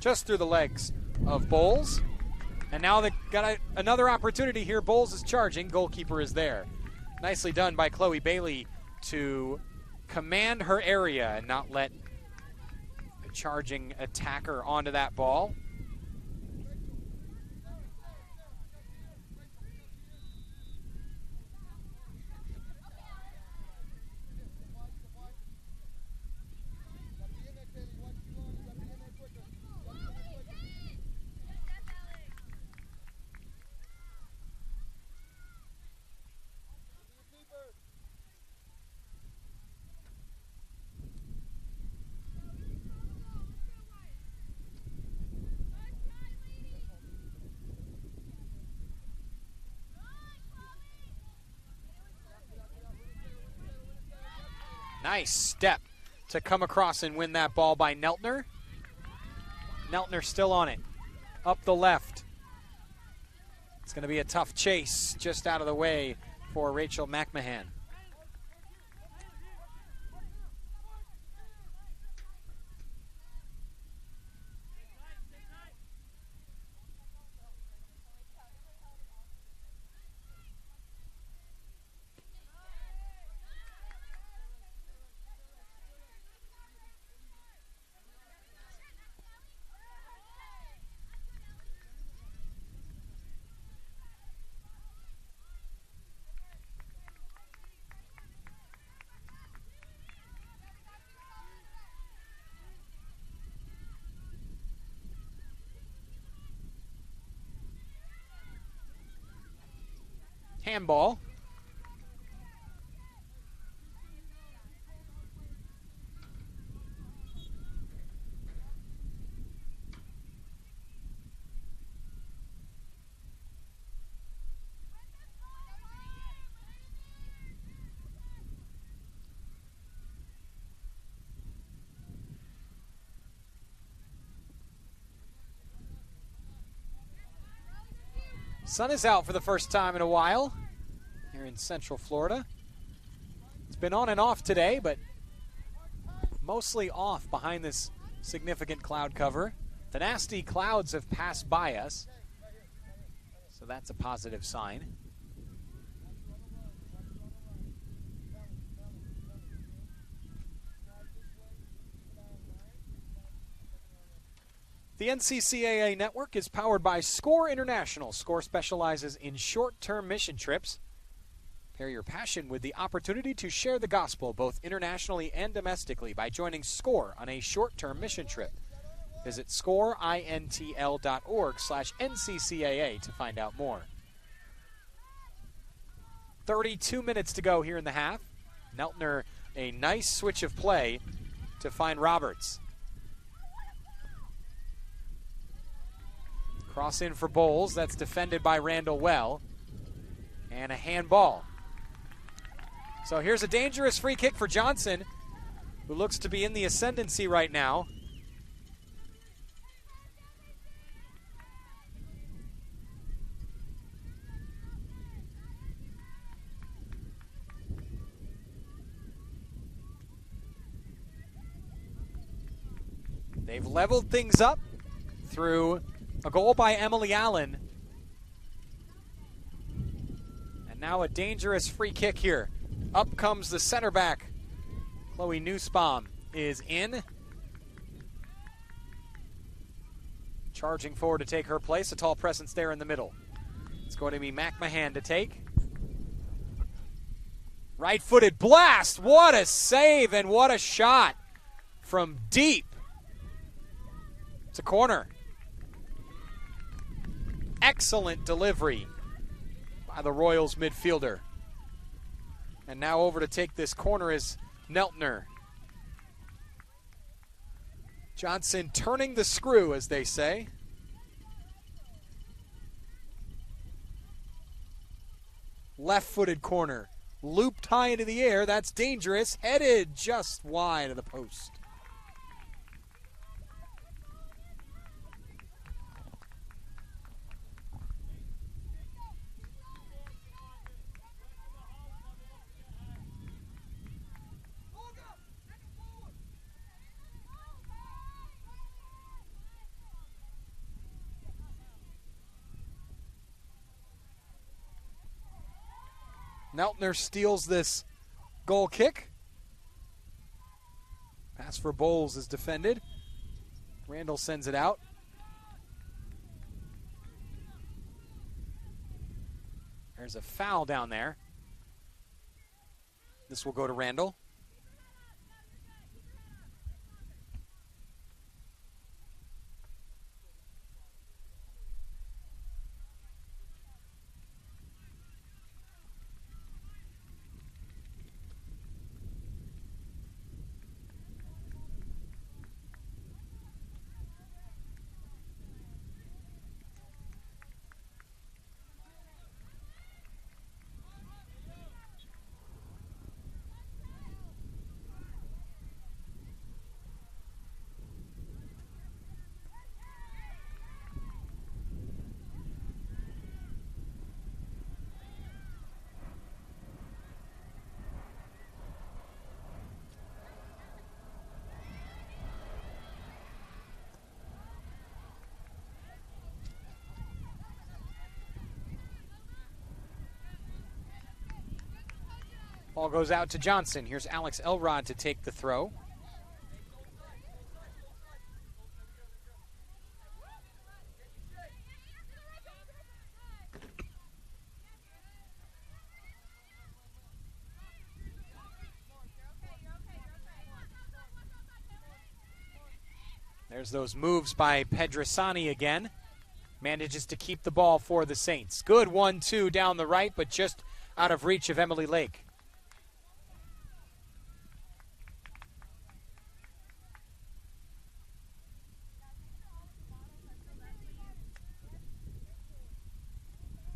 Just through the legs of Bowles. And now they got another opportunity here. Bowles is charging. Goalkeeper is there. Nicely done by Chloe Bailey to command her area and not let a charging attacker onto that ball. Nice step to come across and win that ball by Neltner. Neltner still on it. Up the left. It's going to be a tough chase just out of the way for Rachel McMahon. Handball. Sun is out for the first time in a while here in Central Florida. It's been on and off today, but mostly off behind this significant cloud cover. The nasty clouds have passed by us, so that's a positive sign. The NCCAA network is powered by SCORE International. SCORE specializes in short-term mission trips. Pair your passion with the opportunity to share the gospel both internationally and domestically by joining SCORE on a short-term mission trip. Visit scoreintl.org/NCCAA to find out more. 32 minutes to go here in the half. Neltner, a nice switch of play to find Roberts. Cross in for Bowles. That's defended by Randall well. And a handball. So here's a dangerous free kick for Johnson, who looks to be in the ascendancy right now. They've leveled things up through a goal by Emily Allen. And now a dangerous free kick here. Up comes the center back. Chloe Nussbaum is in. Charging forward to take her place. A tall presence there in the middle. It's going to be McMahon to take. Right-footed blast. What a save and what a shot from deep. It's a corner. Excellent delivery by the Royals midfielder. And now over to take this corner is Neltner. Johnson turning the screw, as they say. Left-footed corner. Looped high into the air. That's dangerous. Headed just wide of the post. Neltner steals this goal kick. Pass for Bowles is defended. Randall sends it out. There's a foul down there. This will go to Randall. Ball goes out to Johnson. Here's Alex Elrod to take the throw. There's those moves by Pedrisani again. manages to keep the ball for the Saints. Good 1-2 down the right, but just out of reach of Emily Lake.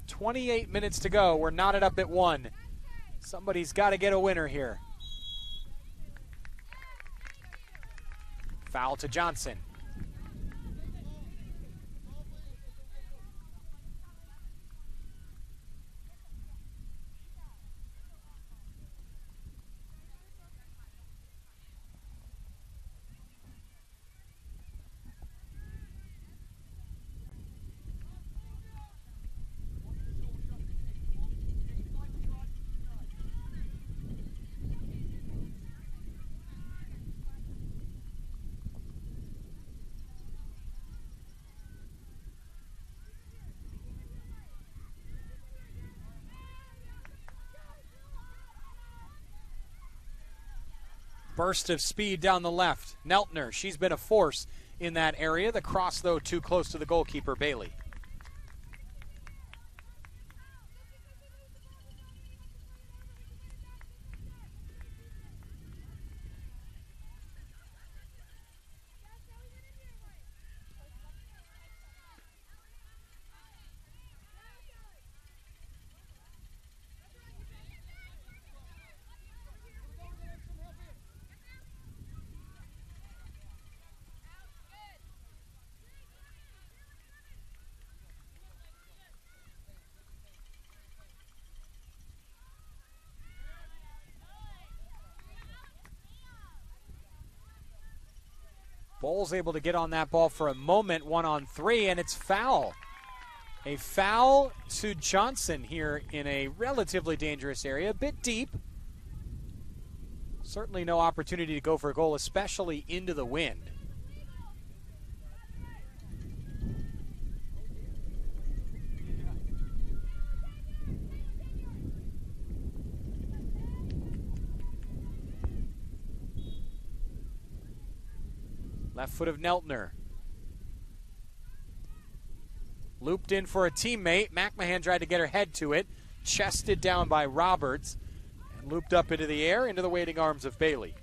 .28 minutes to go. We're knotted up at 1. Somebody's got to get a winner here. Foul to Johnson. Burst of speed down the left. Neltner, she's been a force in that area. The cross, though, too close to the goalkeeper, Bailey. Bowles able to get on that ball for a moment, 1-on-3, and it's foul. A foul to Johnson here in a relatively dangerous area, a bit deep. Certainly no opportunity to go for a goal, especially into the wind. Left foot of Neltner. Looped in for a teammate. McMahon tried to get her head to it. Chested down by Roberts. And looped up into the air, into the waiting arms of Bailey.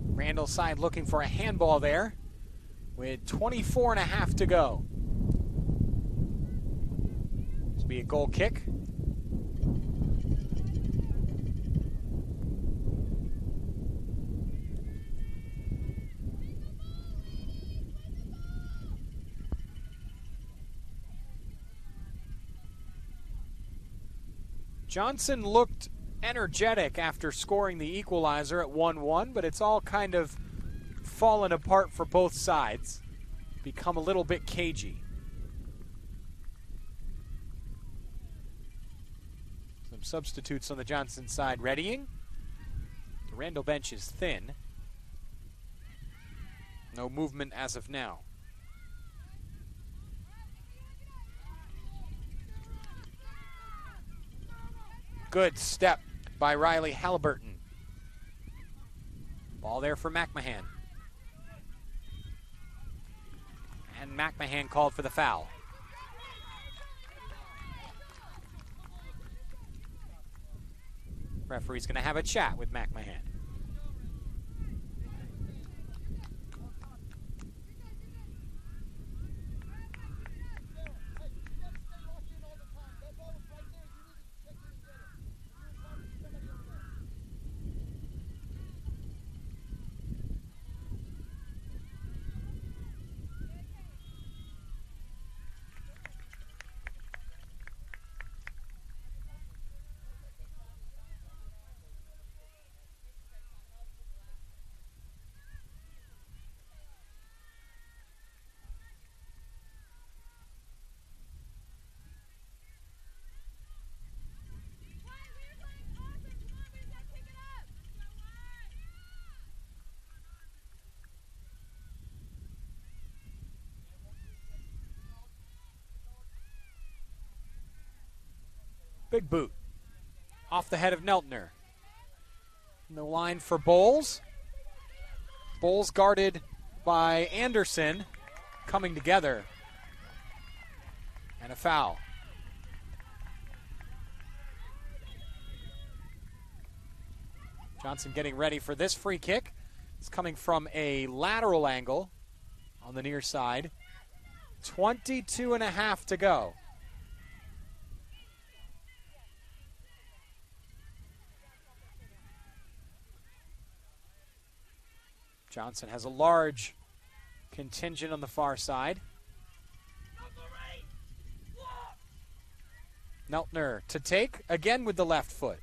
Randall side looking for a handball there with 24 and a half to go. This will be a goal kick. Johnson looked energetic after scoring the equalizer at 1-1, but it's all kind of fallen apart for both sides. Become a little bit cagey. Some substitutes on the Johnson side readying. The Randall bench is thin. No movement as of now. Good step by Riley Halliburton. Ball there for McMahon. And McMahon called for the foul. Referee's going to have a chat with McMahon. Big boot off the head of Neltner. In the line for Bowles. Bowles guarded by Anderson, coming together. And a foul. Johnson getting ready for this free kick. It's coming from a lateral angle on the near side. 22.5 to go. Johnson has a large contingent on the far side. Neltner to take, again with the left foot.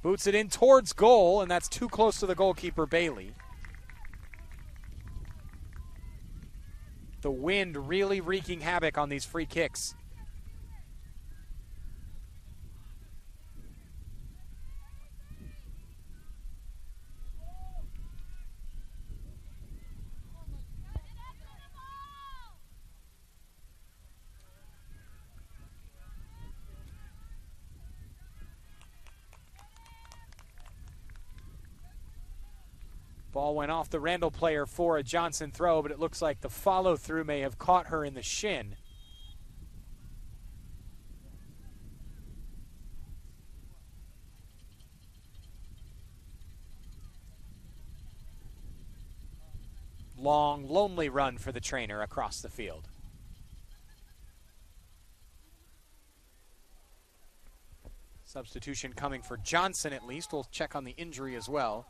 Boots it in towards goal, and that's too close to the goalkeeper, Bailey. The wind really wreaking havoc on these free kicks. Ball went off the Randall player for a Johnson throw, but it looks like the follow-through may have caught her in the shin. Long, lonely run for the trainer across the field. Substitution coming for Johnson at least. We'll check on the injury as well.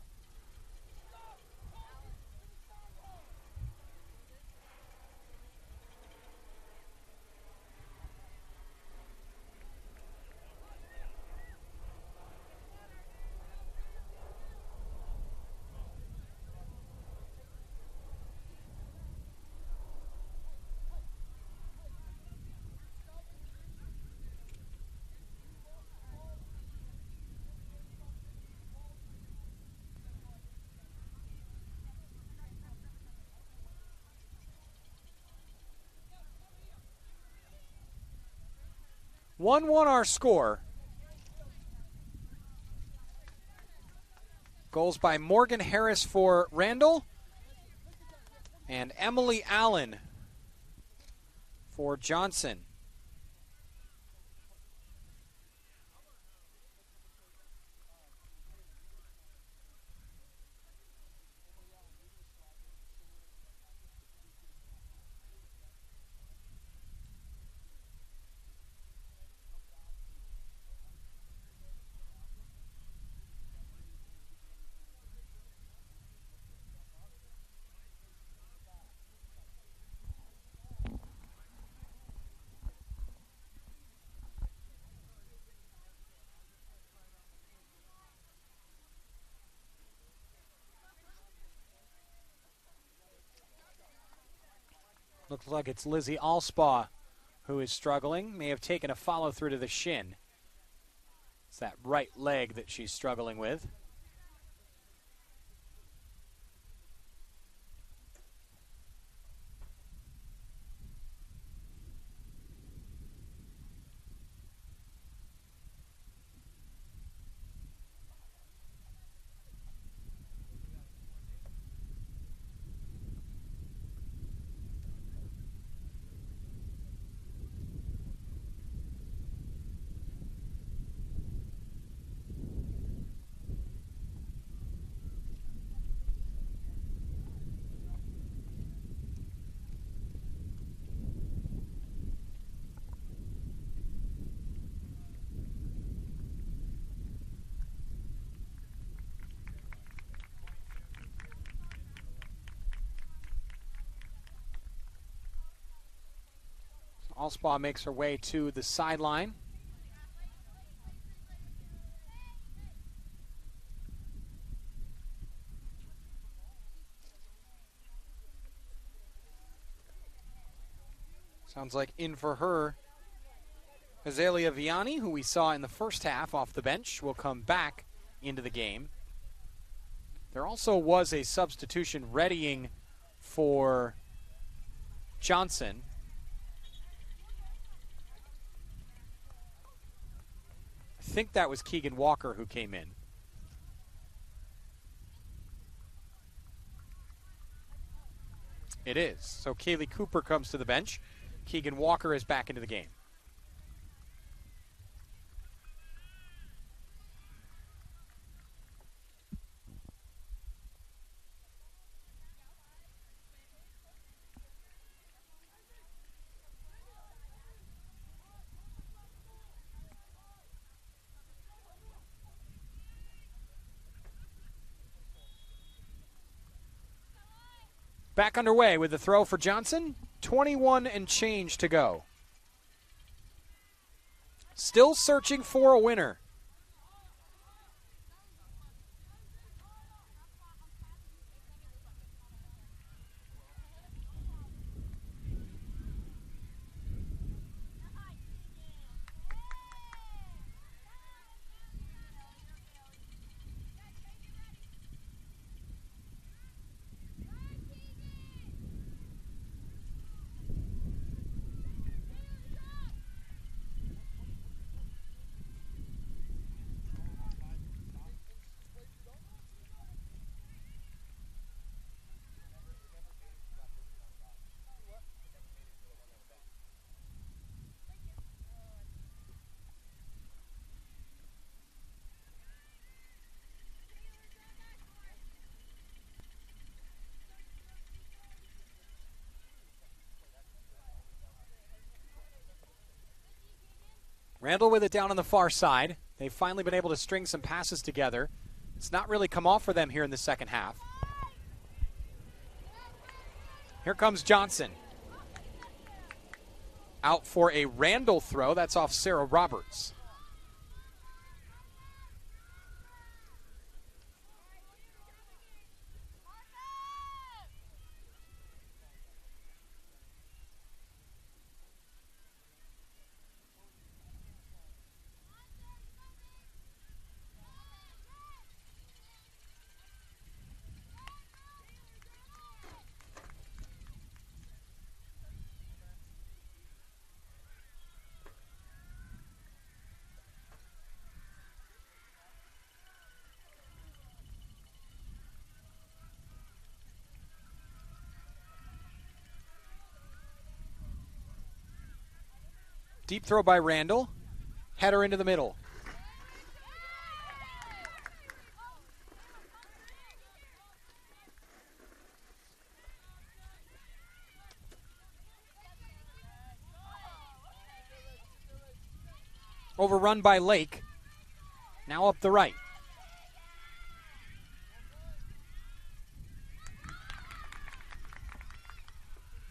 One our score. Goals by Morgan Harris for Randall and Emily Allen for Johnson. Looks like it's Lizzie Alspaugh who is struggling. May have taken a follow through to the shin. It's that right leg that she's struggling with. Allspaw makes her way to the sideline. Sounds like in for her. Azalea Vianney, who we saw in the first half off the bench, will come back into the game. There also was a substitution readying for Johnson. I think that was Keegan Walker who came in. It is. So Kaylee Cooper comes to the bench. Keegan Walker is back into the game. Back underway with the throw for Johnson. 21 and change to go. Still searching for a winner. Randall with it down on the far side. They've finally been able to string some passes together. It's not really come off for them here in the second half. Here comes Johnson. Out for a Randall throw. That's off Sarah Roberts. Deep throw by Randall. Header into the middle. Overrun by Lake. Now up the right.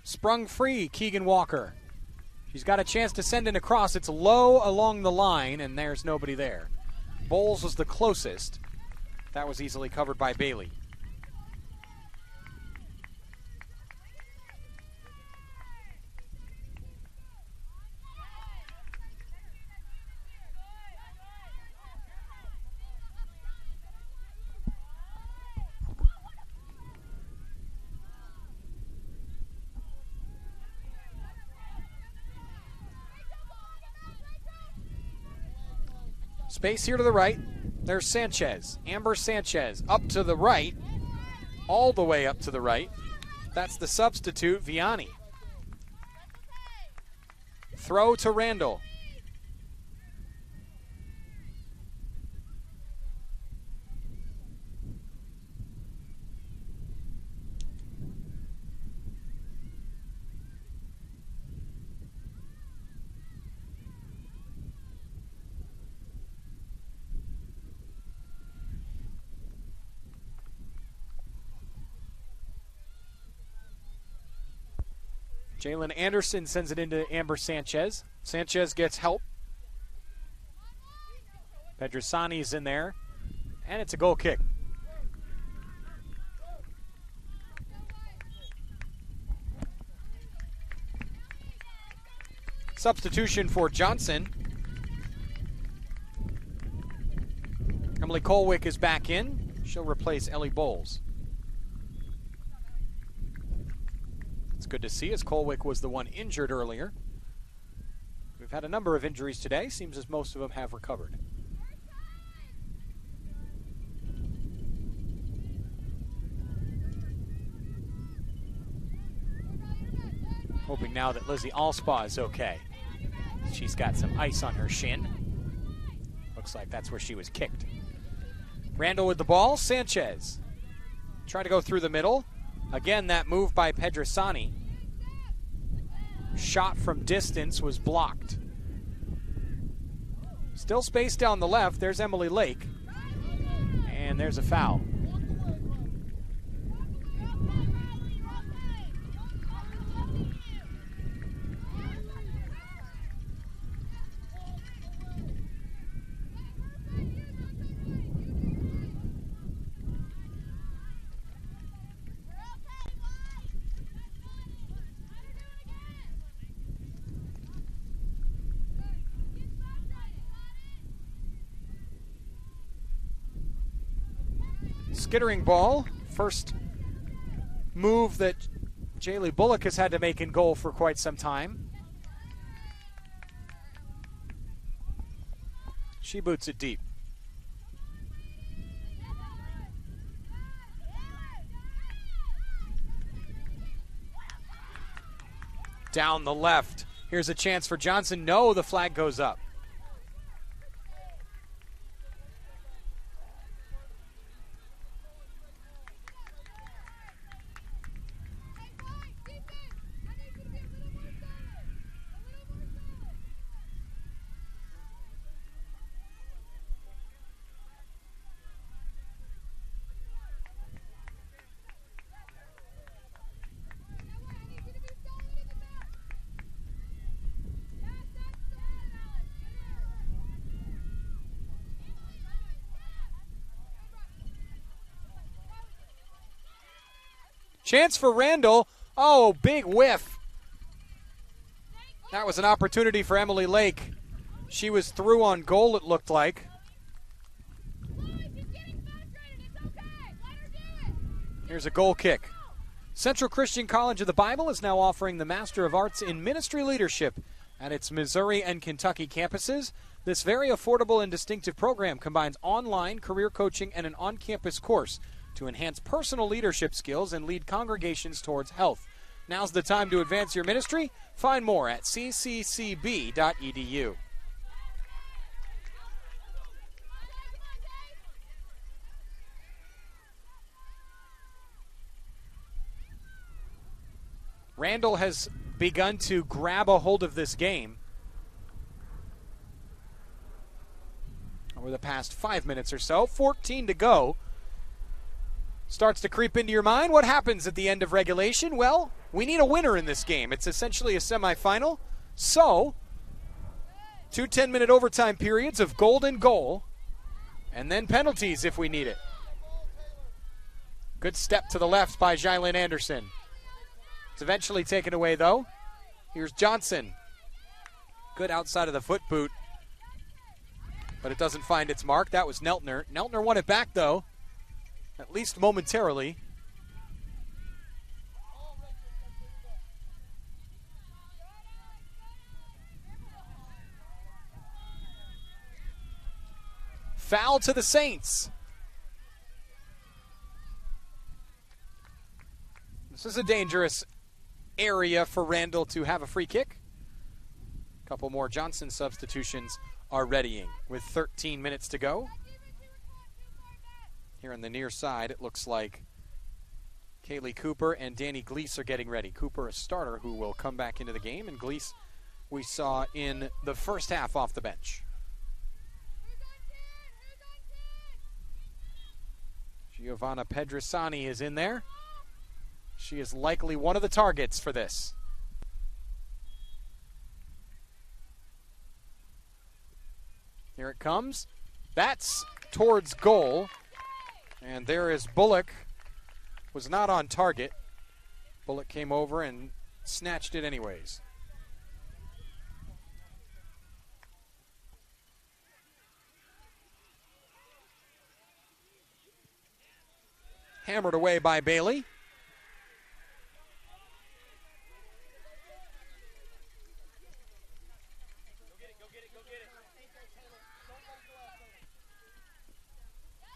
Sprung free, Keegan Walker. She's got a chance to send it across. It's low along the line, and there's nobody there. Bowles was the closest. That was easily covered by Bailey. Space here to the right. There's Sanchez. Amber Sanchez up to the right. All the way up to the right. That's the substitute, Vianney. Throw to Randall. Jalen Anderson sends it into Amber Sanchez. Sanchez gets help. Pedrisani's in there, and it's a goal kick. Substitution for Johnson. Emily Colwick is back in. She'll replace Ellie Bowles. It's good to see, as Colwick was the one injured earlier. We've had a number of injuries today. Seems as most of them have recovered. Hoping now that Lizzie Allspaw is okay. She's got some ice on her shin. Looks like that's where she was kicked. Randall with the ball. Sanchez trying to go through the middle. Again, that move by Pedrisani. Shot from distance was blocked. Still space down the left. There's Emily Lake. And there's a foul. Skittering ball. First move that Jaylee Bullock has had to make in goal for quite some time. She boots it deep. Down the left. Here's a chance for Johnson. No, the flag goes up. Chance for Randall. Oh, big whiff. That was an opportunity for Emily Lake. She was through on goal, it looked like. Here's a goal kick. Central Christian College of the Bible is now offering the Master of Arts in Ministry Leadership at its Missouri and Kentucky campuses. This very affordable and distinctive program combines online career coaching and an on-campus course to enhance personal leadership skills and lead congregations towards health. Now's the time to advance your ministry. Find more at cccb.edu. Randall has begun to grab a hold of this game over the past 5 minutes or so. 14 to go. Starts to creep into your mind. What happens at the end of regulation? Well, we need a winner in this game. It's essentially a semifinal. So, 2 10-minute overtime periods of golden goal, and then penalties if we need it. Good step to the left by Jalen Anderson. It's eventually taken away, though. Here's Johnson. Good outside of the foot boot, but it doesn't find its mark. That was Neltner. Neltner won it back, though. At least momentarily. Foul to the Saints. This is a dangerous area for Randall to have a free kick. A couple more Johnson substitutions are readying with 13 minutes to go. Here on the near side, it looks like Kaylee Cooper and Danny Gleese are getting ready. Cooper, a starter who will come back into the game, and Gleese we saw in the first half off the bench. Giovanna Pedrisani is in there. She is likely one of the targets for this. Here it comes. That's towards goal. And there is Bullock. Was not on target. Bullock came over and snatched it anyways. Hammered away by Bailey.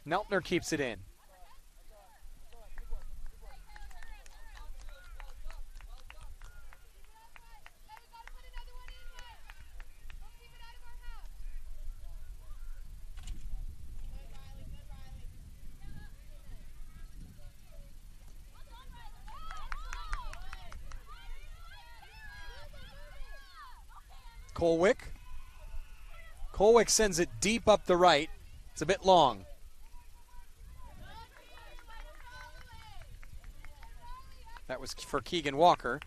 Neltner keeps it in. Colwick. Colwick sends it deep up the right. It's a bit long. That was for Keegan Walker.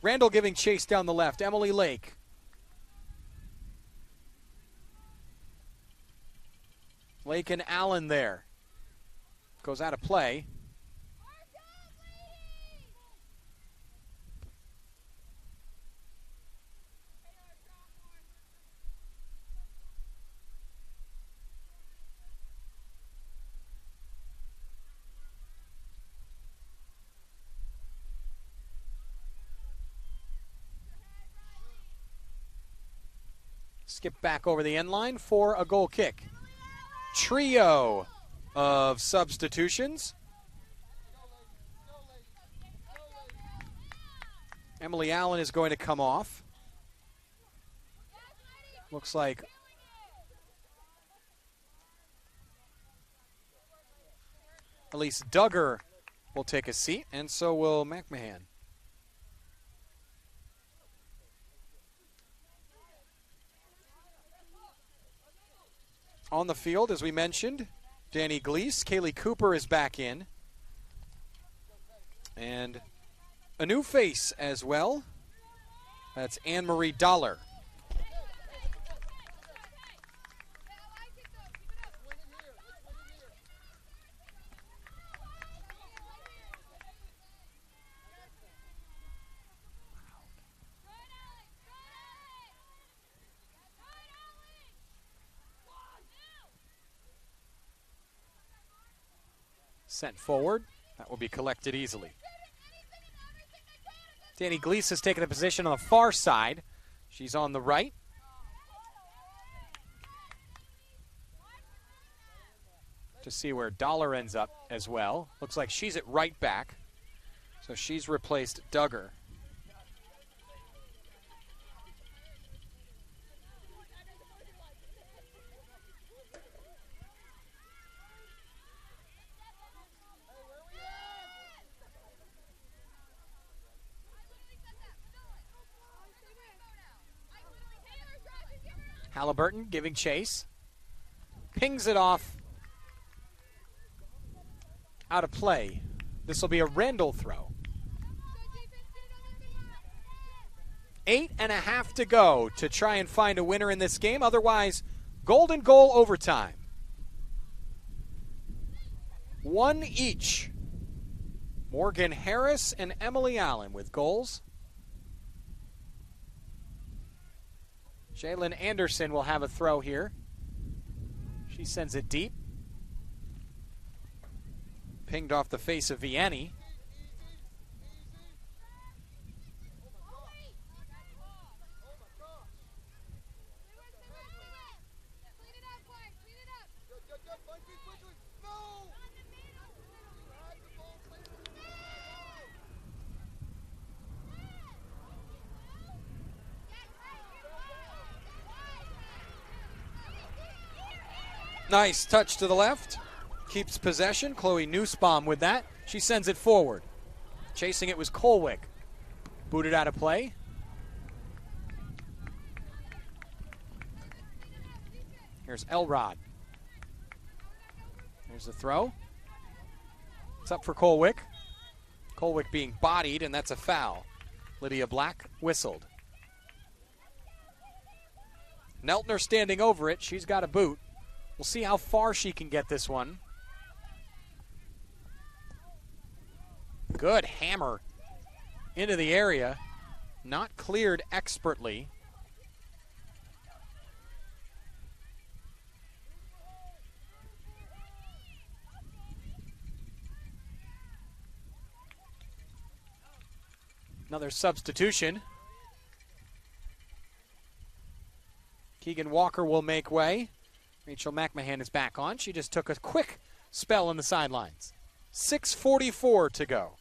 Randall giving chase down the left. Emily Lake. Lake and Allen there. Goes out of play. Skip back over the end line for a goal kick. Trio of substitutions. Emily Allen is going to come off. Looks like Elise Duggar will take a seat, and so will McMahon. On the field, as we mentioned, Danny Gleese. Kaylee Cooper is back in. And a new face as well. That's Anne-Marie Dollar. Sent forward. That will be collected easily. Danny Gleese has taken a position on the far side. She's on the right. To see where Dollar ends up as well. Looks like she's at right back. So she's replaced Duggar. Halliburton giving chase. Pings it off. Out of play. This will be a Randall throw. 8.5 to go to try and find a winner in this game. Otherwise, golden goal overtime. One each. Morgan Harris and Emily Allen with goals. Jalen Anderson will have a throw here. She sends it deep. Pinged off the face of Vianney. Nice touch to the left. Keeps possession. Chloe Nussbaum with that. She sends it forward. Chasing it was Colwick. Booted out of play. Here's Elrod. There's the throw. It's up for Colwick. Colwick being bodied, and that's a foul. Lydia Black whistled. Neltner standing over it. She's got a boot. We'll see how far she can get this one. Good hammer into the area. Not cleared expertly. Another substitution. Keegan Walker will make way. Rachel McMahon is back on. She just took a quick spell on the sidelines. 6:44 to go.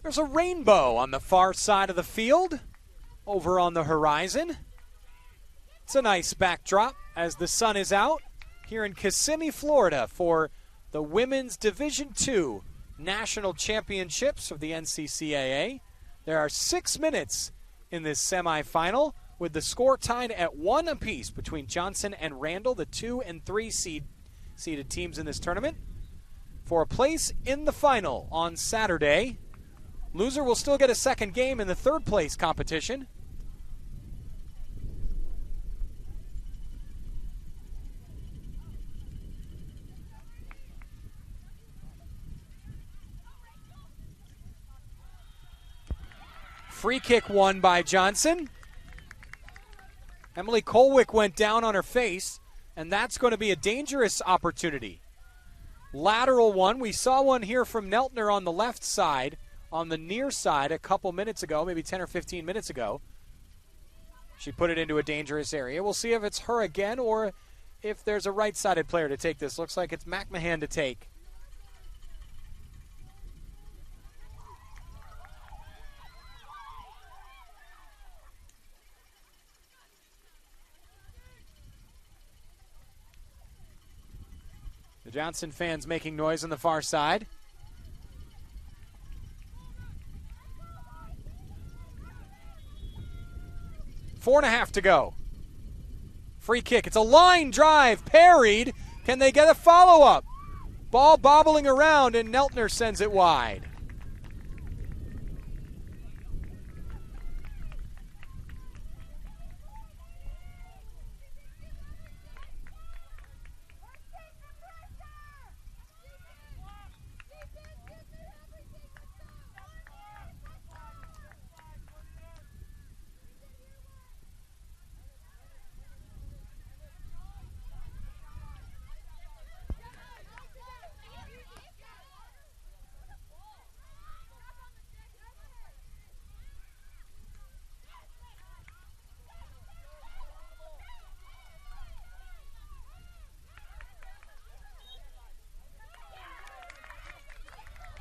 There's a rainbow on the far side of the field, over on the horizon. It's a nice backdrop as the sun is out here in Kissimmee, Florida for the Women's Division II National Championships of the NCCAA. There are 6 minutes in this semifinal with the score tied at 1 apiece between Johnson and Randall, the 2 and 3 seeded teams in this tournament. For a place in the final on Saturday, loser will still get a second game in the third place competition. Free kick won by Johnson. Emily Colwick went down on her face, and that's going to be a dangerous opportunity. Lateral one. We saw one here from Neltner on the left side, on the near side a couple minutes ago, maybe 10 or 15 minutes ago. She put it into a dangerous area. We'll see if it's her again or if there's a right-sided player to take this. Looks like it's McMahon to take. The Johnson fans making noise on the far side. Four and a half to go. Free kick. It's a line drive. Parried. Can they get a follow-up? Ball bobbling around, and Neltner sends it wide.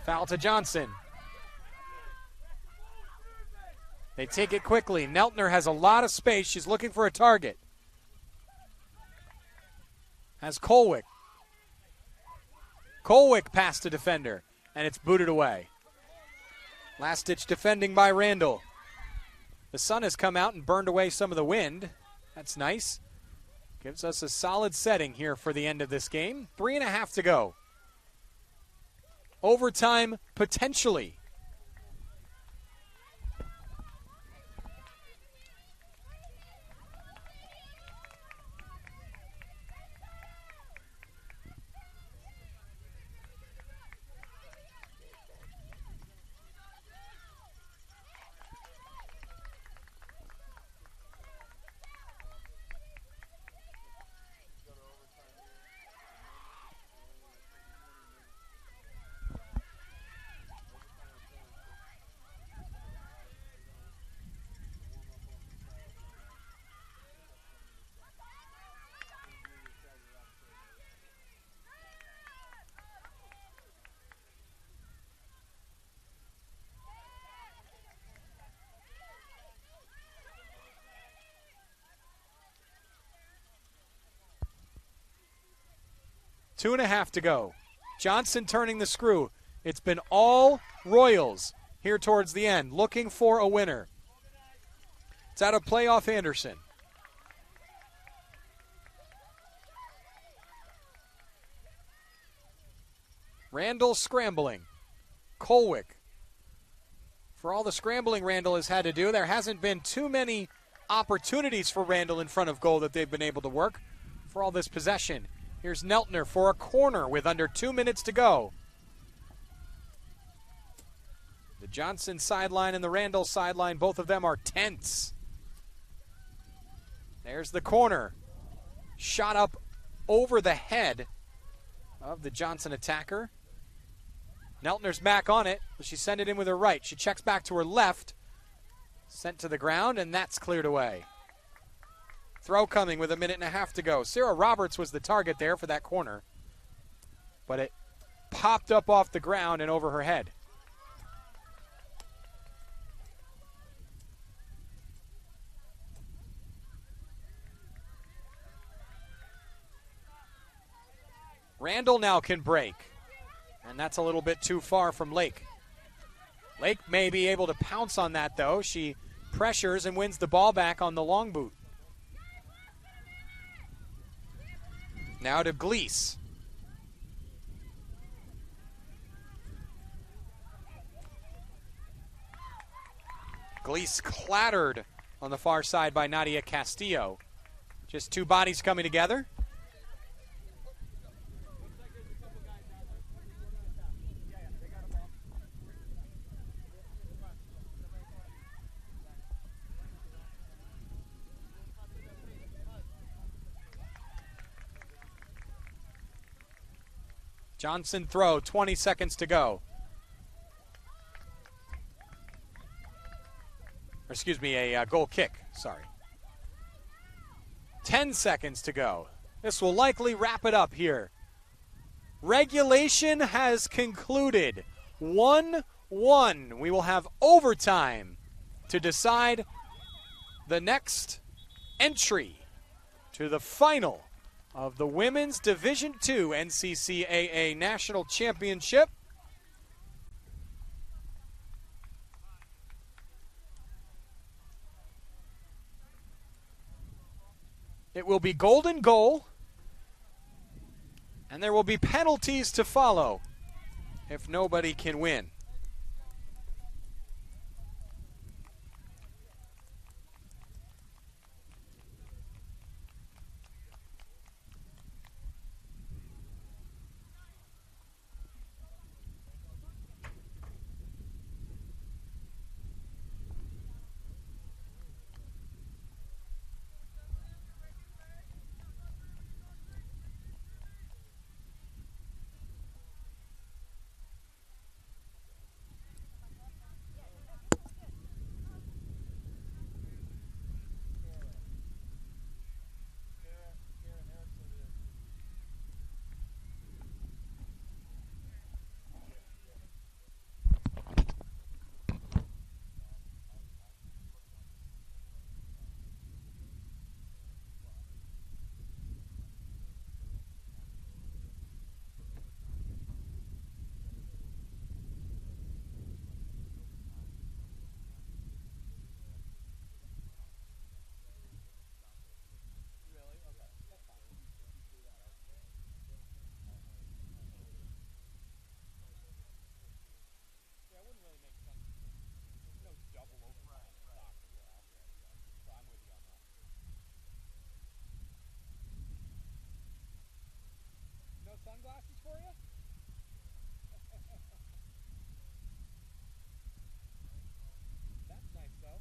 Foul to Johnson. They take it quickly. Neltner has a lot of space. She's looking for a target. Has Colwick. Colwick past the defender, and it's booted away. Last-ditch defending by Randall. The sun has come out and burned away some of the wind. That's nice. Gives us a solid setting here for the end of this game. 3.5 to go. Overtime, potentially. 2.5 to go. Johnson turning the screw. It's been all Royals here towards the end, looking for a winner. It's out of play off Anderson. Randall scrambling. Colwick. For all the scrambling Randall has had to do, there hasn't been too many opportunities for Randall in front of goal that they've been able to work for all this possession. Here's Neltner for a corner with under 2 minutes to go. The Johnson sideline and the Randall sideline, both of them are tense. There's the corner. Shot up over the head of the Johnson attacker. Neltner's back on it. She sent it in with her right. She checks back to her left. Sent to the ground, and that's cleared away. Throw coming with 1.5 minutes to go. Sarah Roberts was the target there for that corner. But it popped up off the ground and over her head. Randall now can break. And that's a little bit too far from Lake. Lake may be able to pounce on that, though. She pressures and wins the ball back on the long boot. Now to Gleese. Gleese clattered on the far side by Nadia Castillo. Just two bodies coming together. Johnson throw, 20 seconds to go. Or excuse me, a goal kick, sorry. 10 seconds to go. This will likely wrap it up here. Regulation has concluded. 1-1. We will have overtime to decide the next entry to the final of the Women's Division II NCCAA National Championship. It will be golden goal, and there will be penalties to follow if nobody can win. Sunglasses for you? That's nice, though.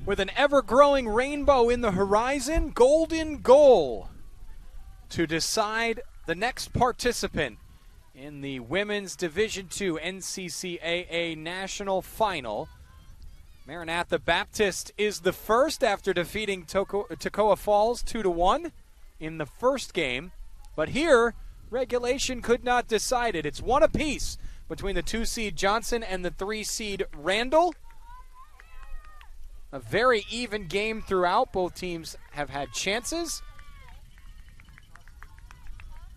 with an ever-growing rainbow in the horizon, golden goal to decide the next participant in the Women's Division II NCCAA National Final. Maranatha Baptist is the first after defeating Toccoa Falls 2-1 in the first game. But here, regulation could not decide it. It's one apiece between the 2-seed Johnson and the 3-seed Randall. A very even game throughout. Both teams have had chances.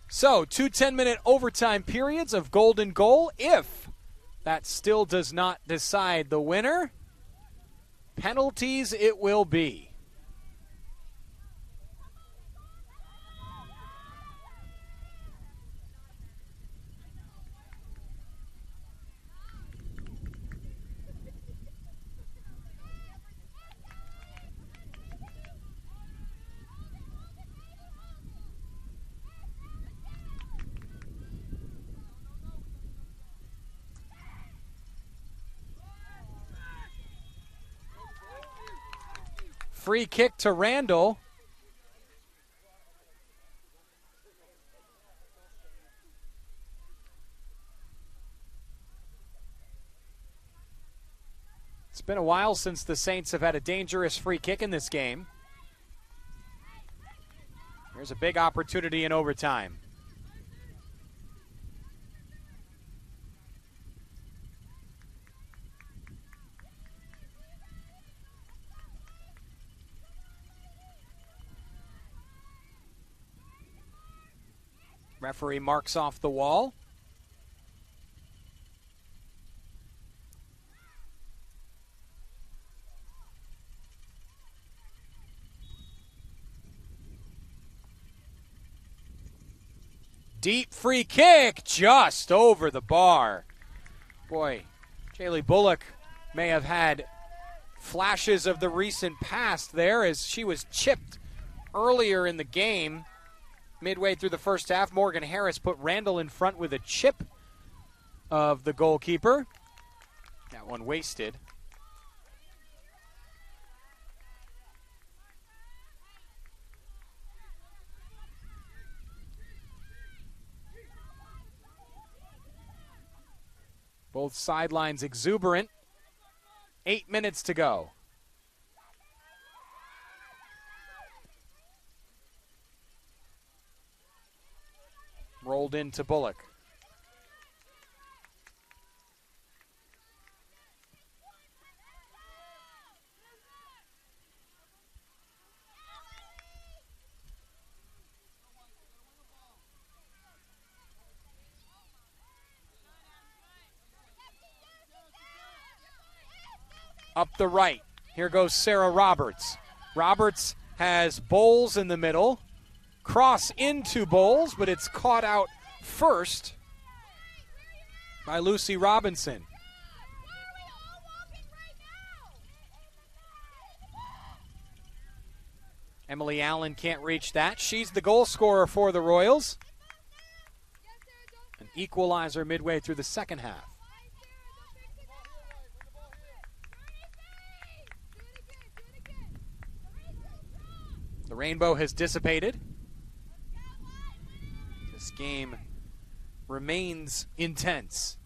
So, 2 10-minute overtime periods of golden goal. If that still does not decide the winner, penalties it will be. Free kick to Randall. It's been a while since the Saints have had a dangerous free kick in this game. There's a big opportunity in overtime. Referee marks off the wall. Deep free kick, just over the bar. Boy, Jaylee Bullock may have had flashes of the recent past there as she was chipped earlier in the game. Midway through the first half, Morgan Harris put Randall in front with a chip of the goalkeeper. That one wasted. Both sidelines exuberant. 8 minutes to go. Rolled into Bullock. Up the right. Here goes Sarah Roberts. Roberts has Bowles in the middle. Cross into Bowles, but it's caught out first by Lucy Robinson. Emily Allen can't reach that. She's the goal scorer for the Royals. An equalizer midway through the second half. The rainbow has dissipated. This game remains intense.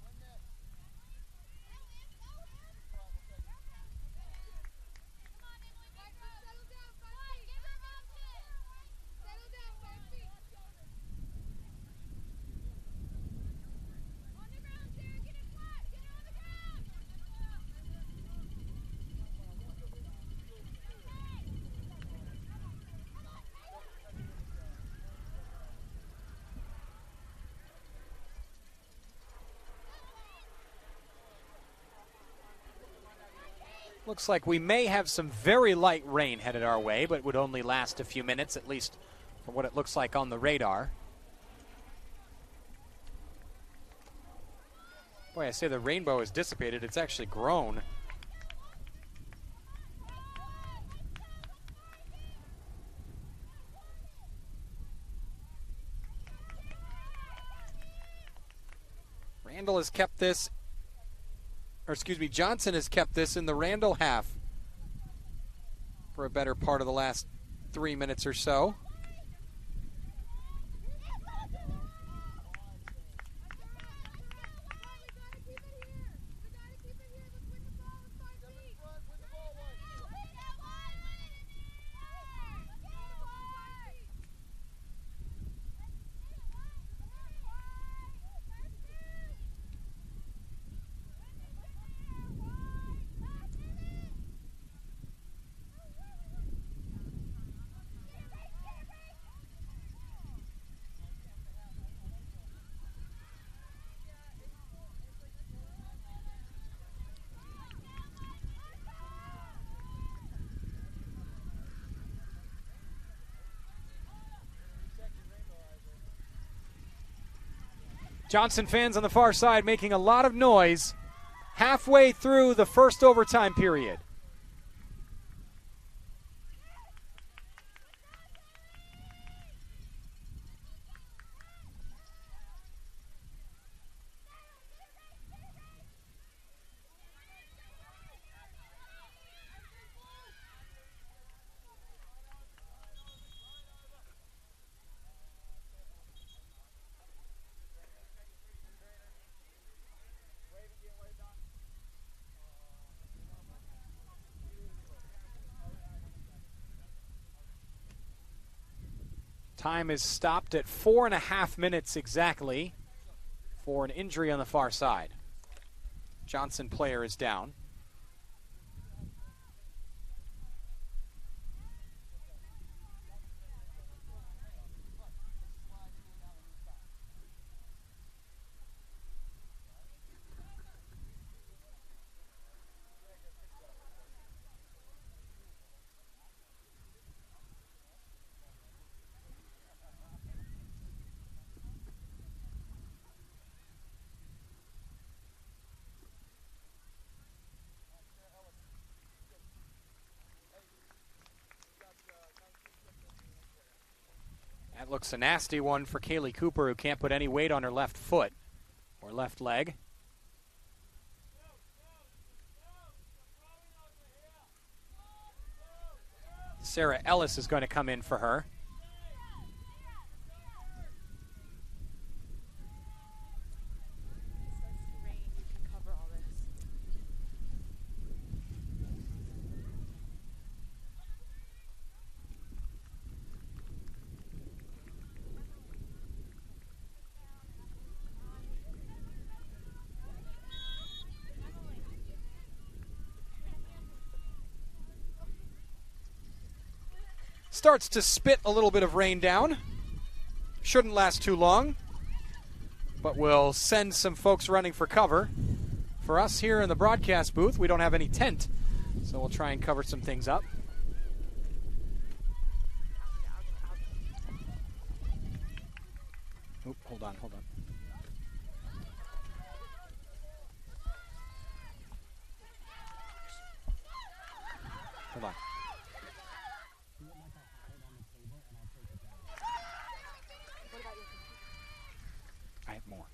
Looks like we may have some very light rain headed our way, but would only last a few minutes, at least for what it looks like on the radar. Boy, I say the rainbow has dissipated. It's actually grown. Randall has kept this, or excuse me, Johnson has kept this in the Randall half for a better part of the last 3 minutes or so. Johnson fans on the far side making a lot of noise halfway through the first overtime period. Time is stopped at 4.5 minutes exactly for an injury on the far side. Johnson player is down. That looks a nasty one for Kaylee Cooper, who can't put any weight on her left foot or left leg. Sarah Ellis is going to come in for her. Starts to spit a little bit of rain down. Shouldn't last too long, but will send some folks running for cover. For us here in the broadcast booth, we don't have any tent, so we'll try and cover some things up. Oop, hold on. Hold on. I have more.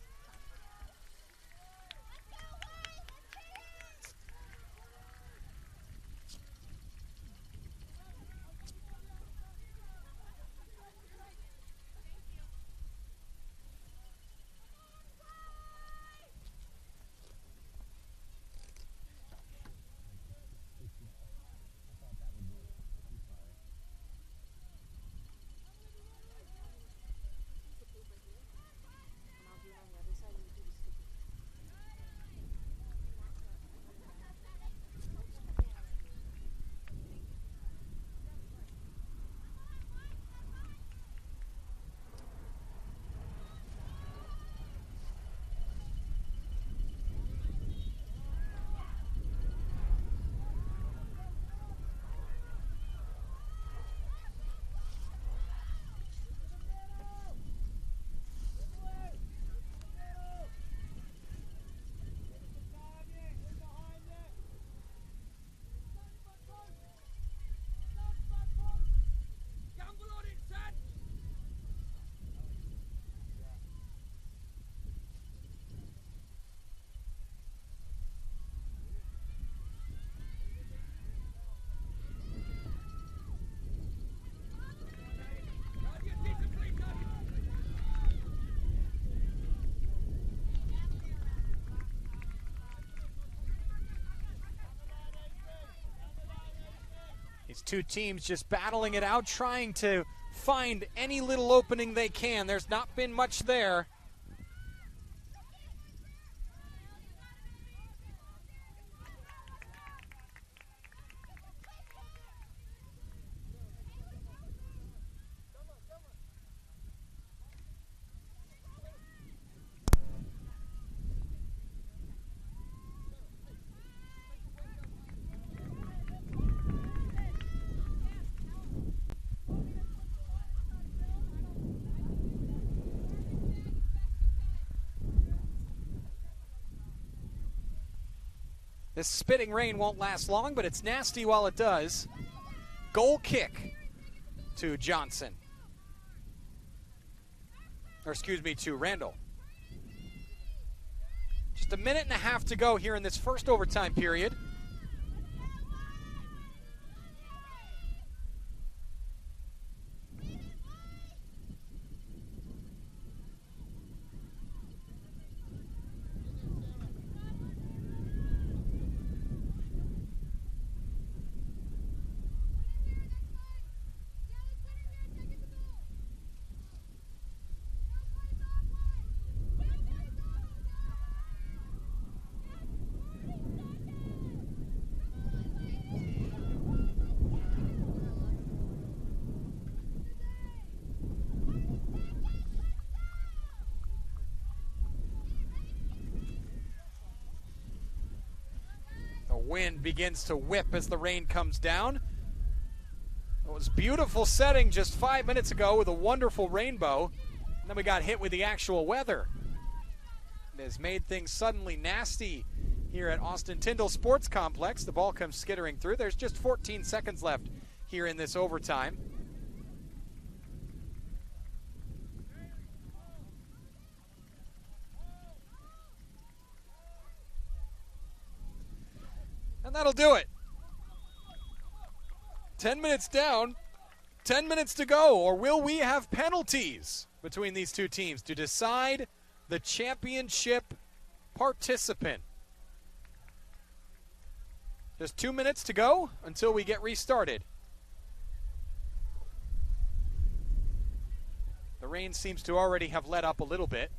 These two teams just battling it out, trying to find any little opening they can. There's not been much there. This spitting rain won't last long, but it's nasty while it does. Goal kick to Johnson. Or excuse me, to Randall. Just a minute and a half to go here in this first overtime period. Wind begins to whip as the rain comes down. It was beautiful setting just 5 minutes ago with a wonderful rainbow. And then we got hit with the actual weather. It has made things suddenly nasty here at Austin-Tindall Sports Complex. The ball comes skittering through. There's just 14 seconds left here in this overtime. And that'll do it. 10 minutes down, 10 minutes to go, or will we have penalties between these two teams to decide the championship participant? Just 2 minutes to go until we get restarted. The rain seems to already have let up a little bit.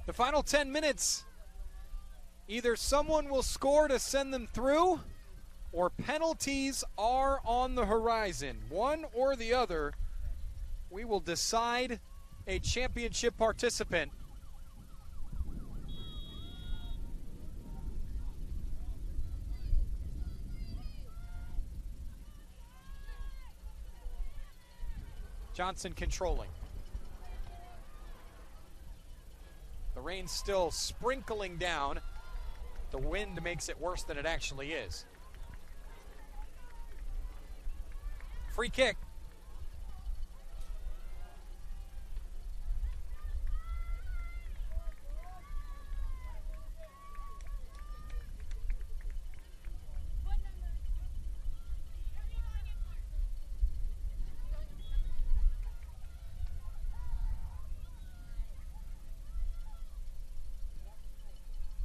The final 10 minutes, either someone will score to send them through, or penalties are on the horizon. One or the other, we will decide a championship participant. Johnson controlling. The rain's still sprinkling down. The wind makes it worse than it actually is. Free kick.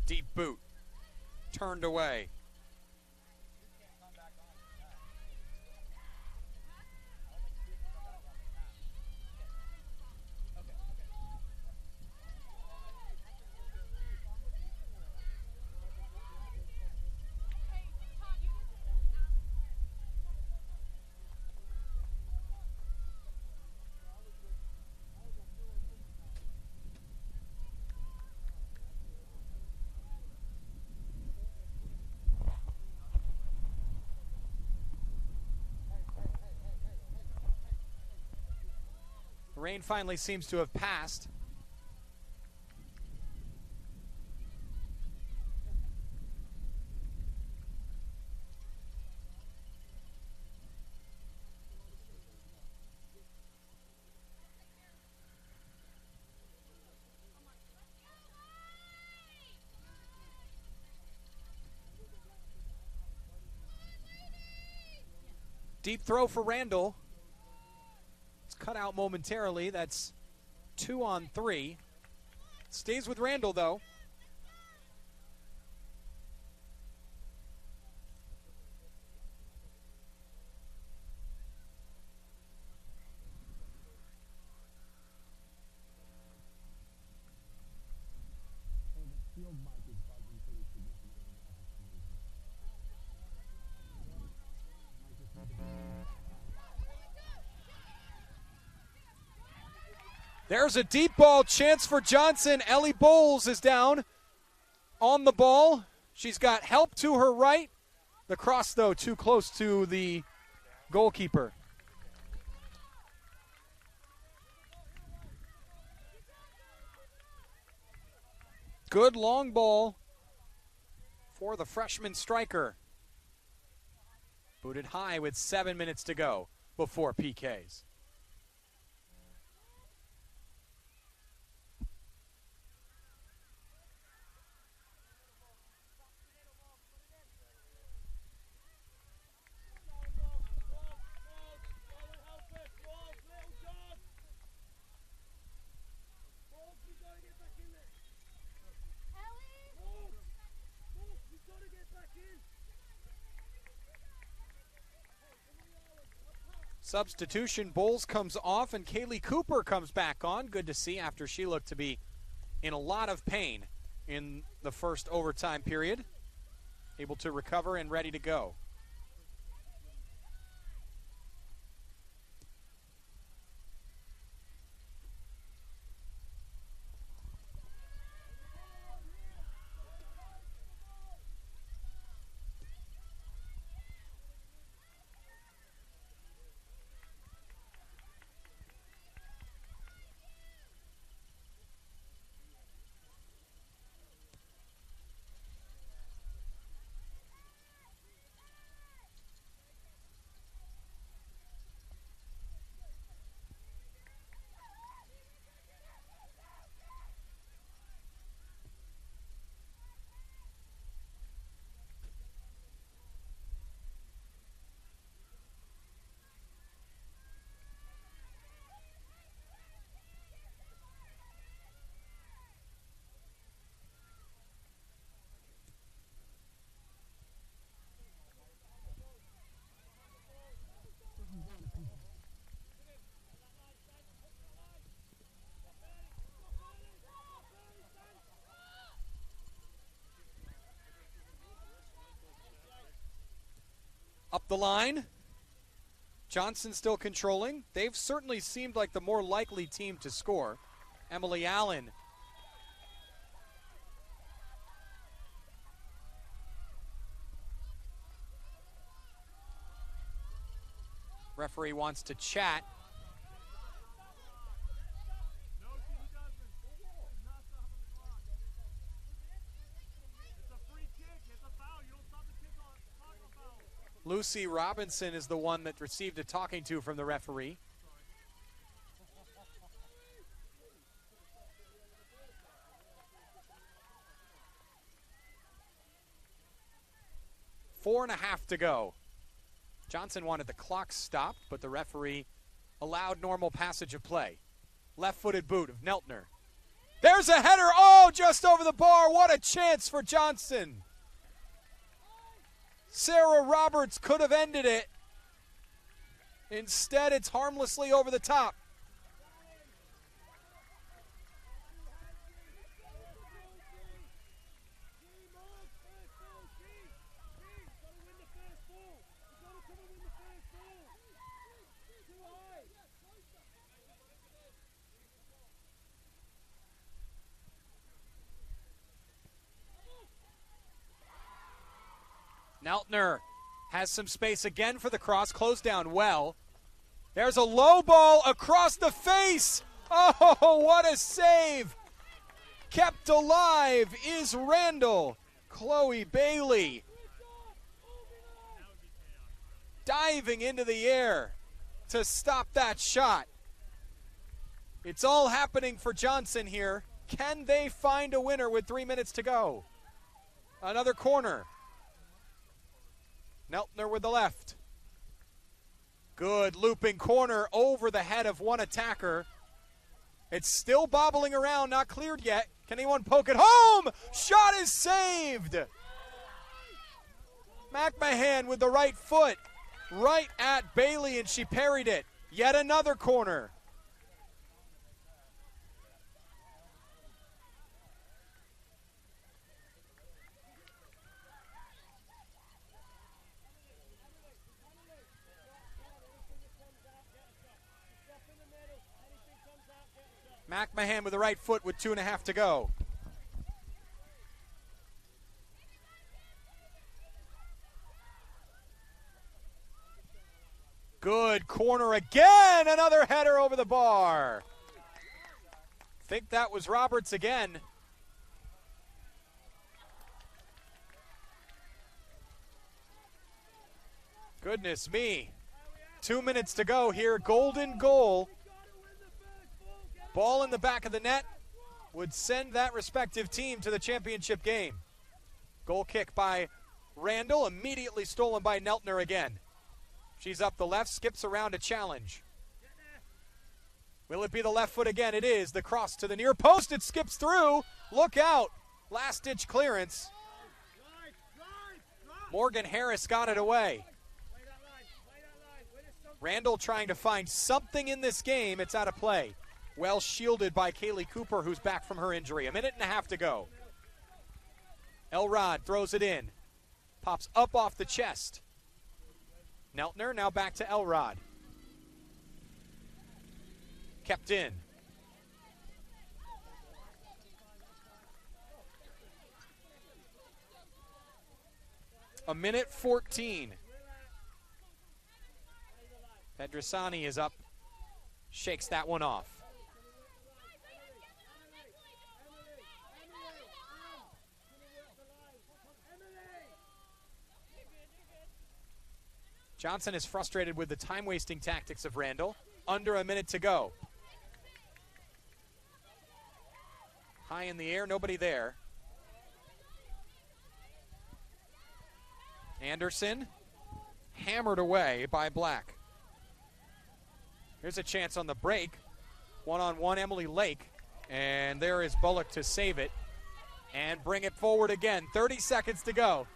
Deep boot. Turned away. Rain finally seems to have passed. Deep throw for Randall. It's cut out momentarily. That's 2 on 3. Stays with Randall, though. There's a deep ball chance for Johnson. Ellie Bowles is down on the ball. She's got help to her right. The cross, though, too close to the goalkeeper. Good long ball for the freshman striker. Booted high with 7 minutes to go before PKs. Substitution, Bowles comes off and Kaylee Cooper comes back on. Good to see after she looked to be in a lot of pain in the first overtime period. Able to recover and ready to go. Up the line. Johnson still controlling. They've certainly seemed like the more likely team to score. Emily Allen. Referee wants to chat. Lucy Robinson is the one that received a talking to from the referee. Four and a half to go. Johnson wanted the clock stopped, but the referee allowed normal passage of play. Left-footed boot of Neltner. There's a header. Oh, just over the bar. What a chance for Johnson. Sarah Roberts could have ended it. Instead, it's harmlessly over the top. Neltner has some space again for the cross, closed down well. There's a low ball across the face. Oh, what a save. Kept alive is Randall. Chloe Bailey diving into the air to stop that shot. It's all happening for Johnson here. Can they find a winner with 3 minutes to go? Another corner. Neltner with the left. Good looping corner over the head of one attacker. It's still bobbling around, not cleared yet. Can anyone poke it home? Shot is saved. McMahon with the right foot, right at Bailey, and she parried it. Yet another corner. McMahon with the right foot with 2.5 to go. Good corner again. Another header over the bar. Think that was Roberts again. Goodness me. 2 minutes to go here. Golden goal. Ball in the back of the net would send that respective team to the championship game. Goal kick by Randall, immediately stolen by Neltner again. She's up the left, skips around a challenge. Will it be the left foot again? It is. The cross to the near post. It skips through. Look out. Last-ditch clearance. Morgan Harris got it away. Randall trying to find something in this game. It's out of play. Well shielded by Kaylee Cooper, who's back from her injury. 1.5 minutes to go. Elrod throws it in. Pops up off the chest. Neltner now back to Elrod. Kept in. A minute 14. Pedrasani is up. Shakes that one off. Johnson is frustrated with the time-wasting tactics of Randall. Under 1 minute to go. High in the air, nobody there. Anderson hammered away by Black. Here's a chance on the break. One-on-one, Emily Lake. And there is Bullock to save it and bring it forward again. 30 seconds to go.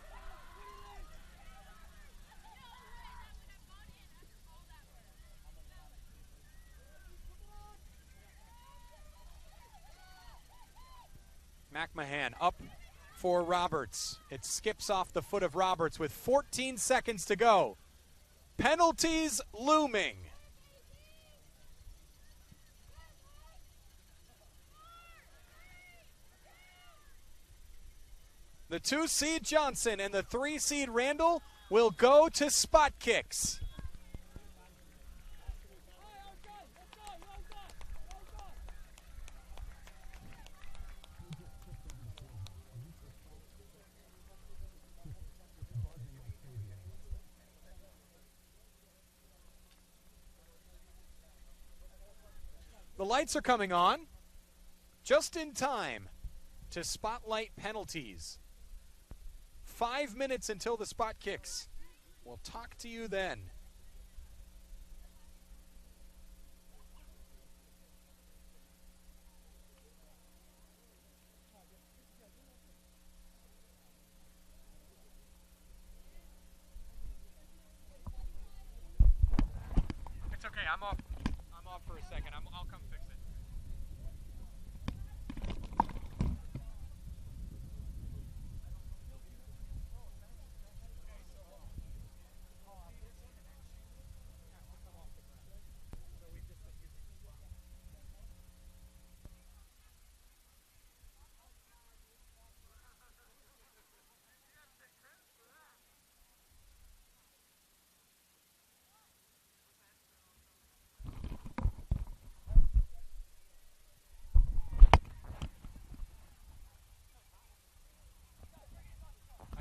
McMahon up for Roberts. It skips off the foot of Roberts with 14 seconds to go. Penalties looming. The 2-seed Johnson and the 3-seed Randall will go to spot kicks. The lights are coming on just in time to spotlight penalties. 5 minutes until the spot kicks. We'll talk to you then. I'm off for a second. I'll come fix it.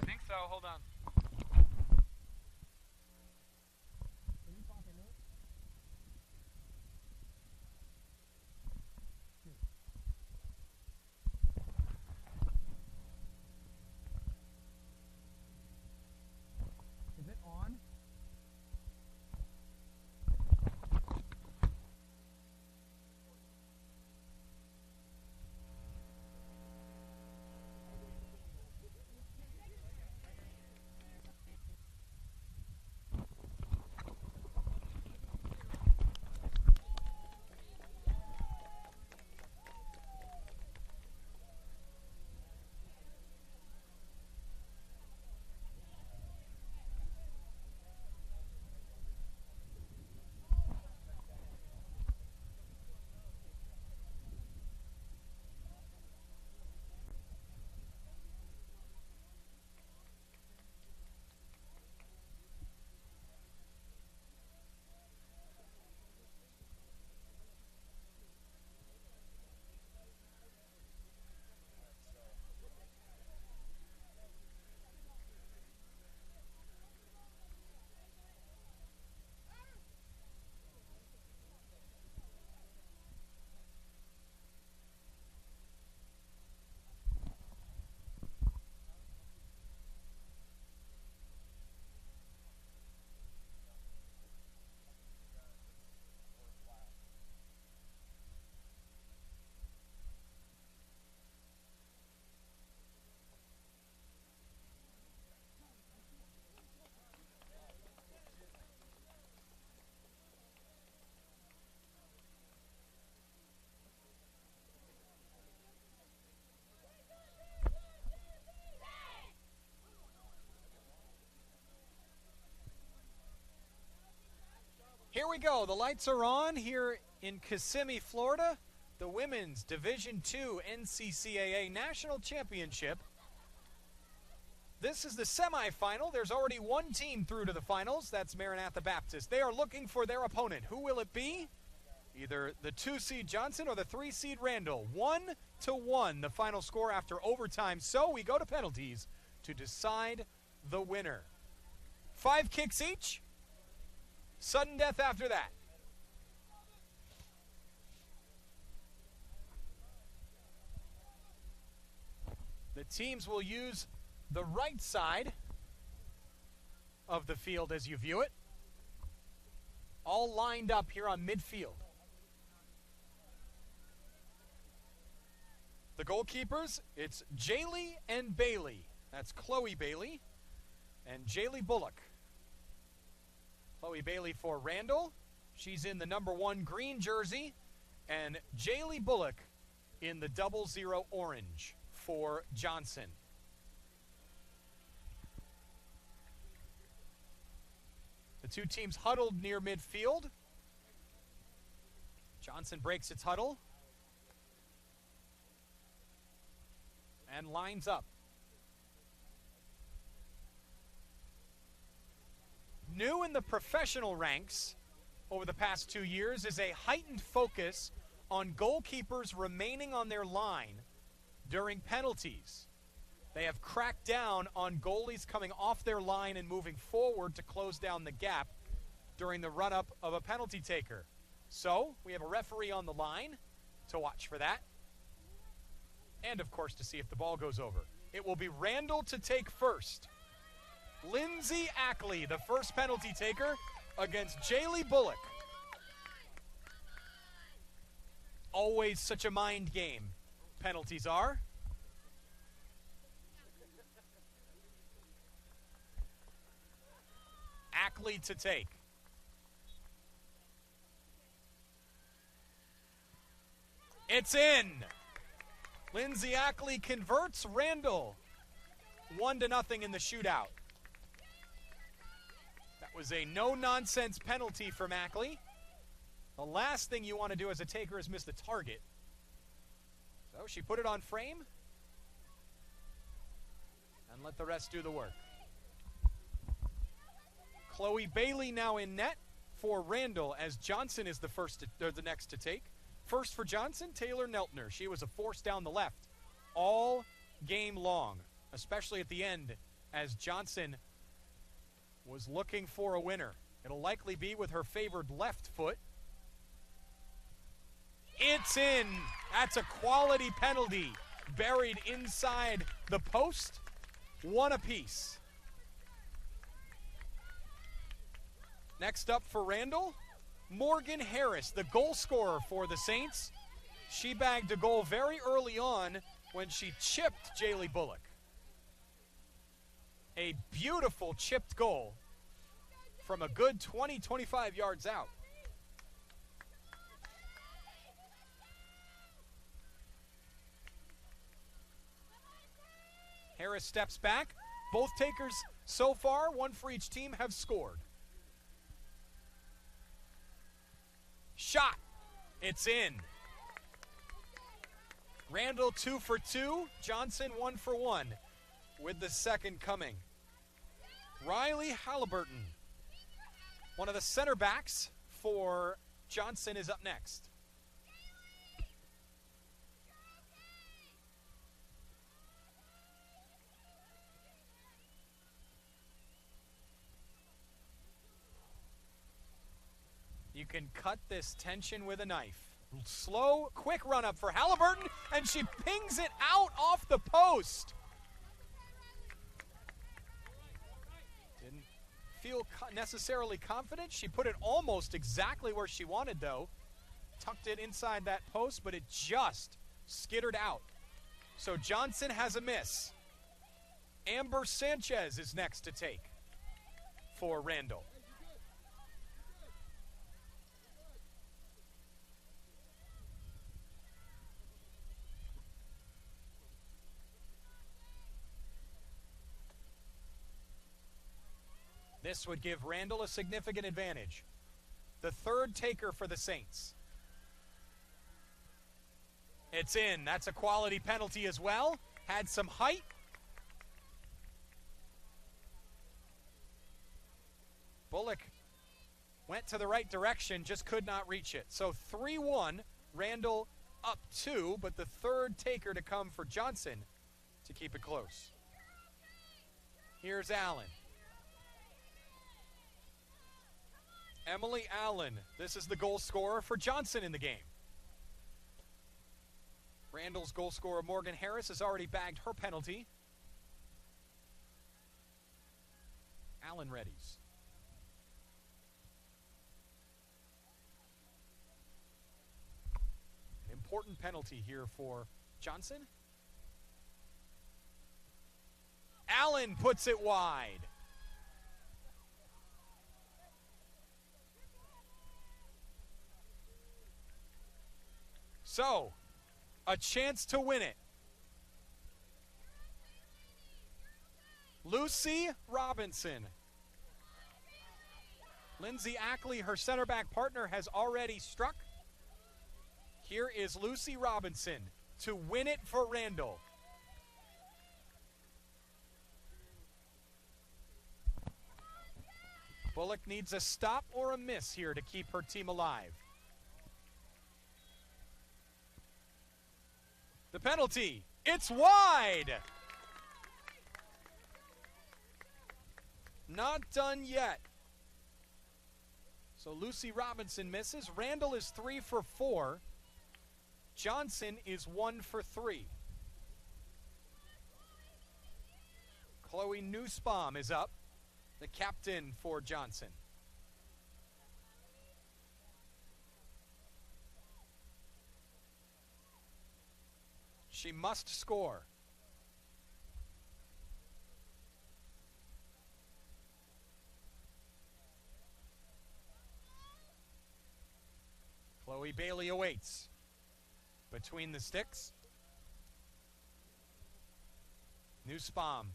I think so. Hold on. Is it on? Here we go. The lights are on here in Kissimmee, Florida. The Women's Division II NCCAA National Championship. This is the semifinal. There's already one team through to the finals. That's Maranatha Baptist. They are looking for their opponent. Who will it be? Either the 2-seed Johnson or the 3-seed Randall. 1-1, the final score after overtime. So we go to penalties to decide the winner. 5 kicks each. Sudden death after that. The teams will use the right side of the field as you view it. All lined up here on midfield. The goalkeepers, it's Jaylee and Bailey. That's Chloe Bailey and Jaylee Bullock. Chloe Bailey for Randall. She's in the number 1 green jersey. And Jaylee Bullock in the 00 orange for Johnson. The two teams huddled near midfield. Johnson breaks its huddle and lines up. New in the professional ranks over the past 2 years is a heightened focus on goalkeepers remaining on their line during penalties. They have cracked down on goalies coming off their line and moving forward to close down the gap during the run-up of a penalty taker. So, we have a referee on the line to watch for that. And, of course, to see if the ball goes over. It will be Randall to take first. Lindsay Ackley, the first penalty taker, against Jaylee Bullock. Always such a mind game, penalties are. Ackley to take. It's in. Lindsay Ackley converts. Randall 1-0 in the shootout. That was a no-nonsense penalty from Ackley. The last thing you want to do as a taker is miss the target. So she put it on frame and let the rest do the work. Chloe Bailey now in net for Randall as Johnson is the next to take. First for Johnson, Taylor Neltner. She was a force down the left all game long, especially at the end as Johnson was looking for a winner. It'll likely be with her favored left foot. It's in. That's a quality penalty. Buried inside the post. One apiece. Next up for Randall, Morgan Harris, the goal scorer for the Saints. She bagged a goal very early on when she chipped Jaylee Bullock. A beautiful chipped goal from a good 20-25 yards out. Harris steps back. Both takers so far, one for each team, have scored. Shot. It's in. Randall 2 for 2. Johnson 1 for 1 with the second coming. Riley Halliburton, one of the center backs for Johnson, is up next. You can cut this tension with a knife. Slow, quick run up for Halliburton, and she pings it out off the post. Didn't feel necessarily confident. She put it almost exactly where she wanted, though. Tucked it inside that post, but it just skittered out. So Johnson has a miss. Amber Sanchez is next to take for Randall. This would give Randall a significant advantage. The third taker for the Saints. It's in. That's a quality penalty as well. Had some height. Bullock went to the right direction, just could not reach it. So 3-1, Randall up 2, but the third taker to come for Johnson to keep it close. Here's Allen. Emily Allen, this is the goal scorer for Johnson in the game. Randall's goal scorer Morgan Harris has already bagged her penalty. Allen readies. An important penalty here for Johnson. Allen puts it wide. So, a chance to win it. Lucy Robinson. Lindsay Ackley, her center back partner, has already struck. Here is Lucy Robinson to win it for Randall. Bullock needs a stop or a miss here to keep her team alive. The penalty, it's wide. Not done yet. So Lucy Robinson misses. Randall is 3 for 4. Johnson is 1 for 3. Chloe Nussbaum is up, the captain for Johnson. She must score. Chloe Bailey awaits. Between the sticks. Nussbaum.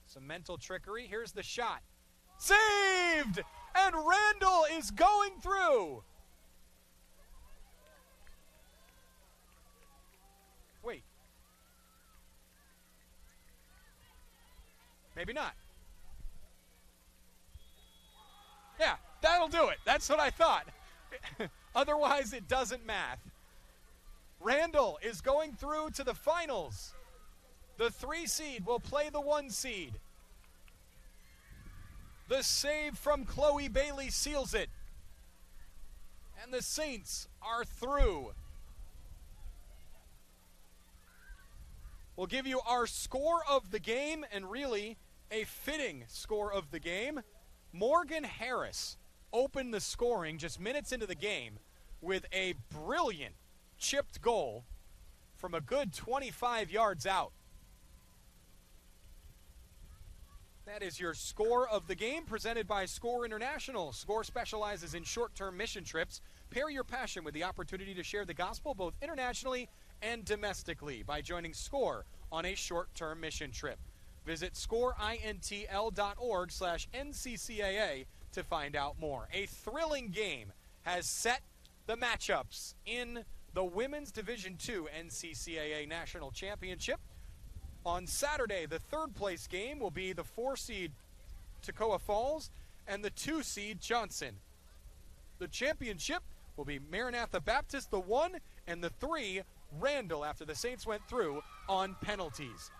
Some mental trickery. Here's the shot. Saved! And Randall is going through. Wait. Maybe not. Yeah, that'll do it. That's what I thought. Otherwise, it doesn't math. Randall is going through to the finals. The 3 seed will play the 1 seed. The save from Chloe Bailey seals it. And the Saints are through. We'll give you our score of the game, and really a fitting score of the game. Morgan Harris opened the scoring just minutes into the game with a brilliant chipped goal from a good 25 yards out. That is your score of the game, presented by SCORE International. SCORE specializes in short-term mission trips. Pair your passion with the opportunity to share the gospel both internationally and domestically by joining SCORE on a short-term mission trip. Visit scoreintl.org/NCCAA to find out more. A thrilling game has set the matchups in the Women's Division II NCCAA National Championship. On Saturday, the 3rd place game will be the 4 seed Toccoa Falls and the 2 seed Johnson. The championship will be Maranatha Baptist, the 1, and the 3, Randall, after the Saints went through on penalties.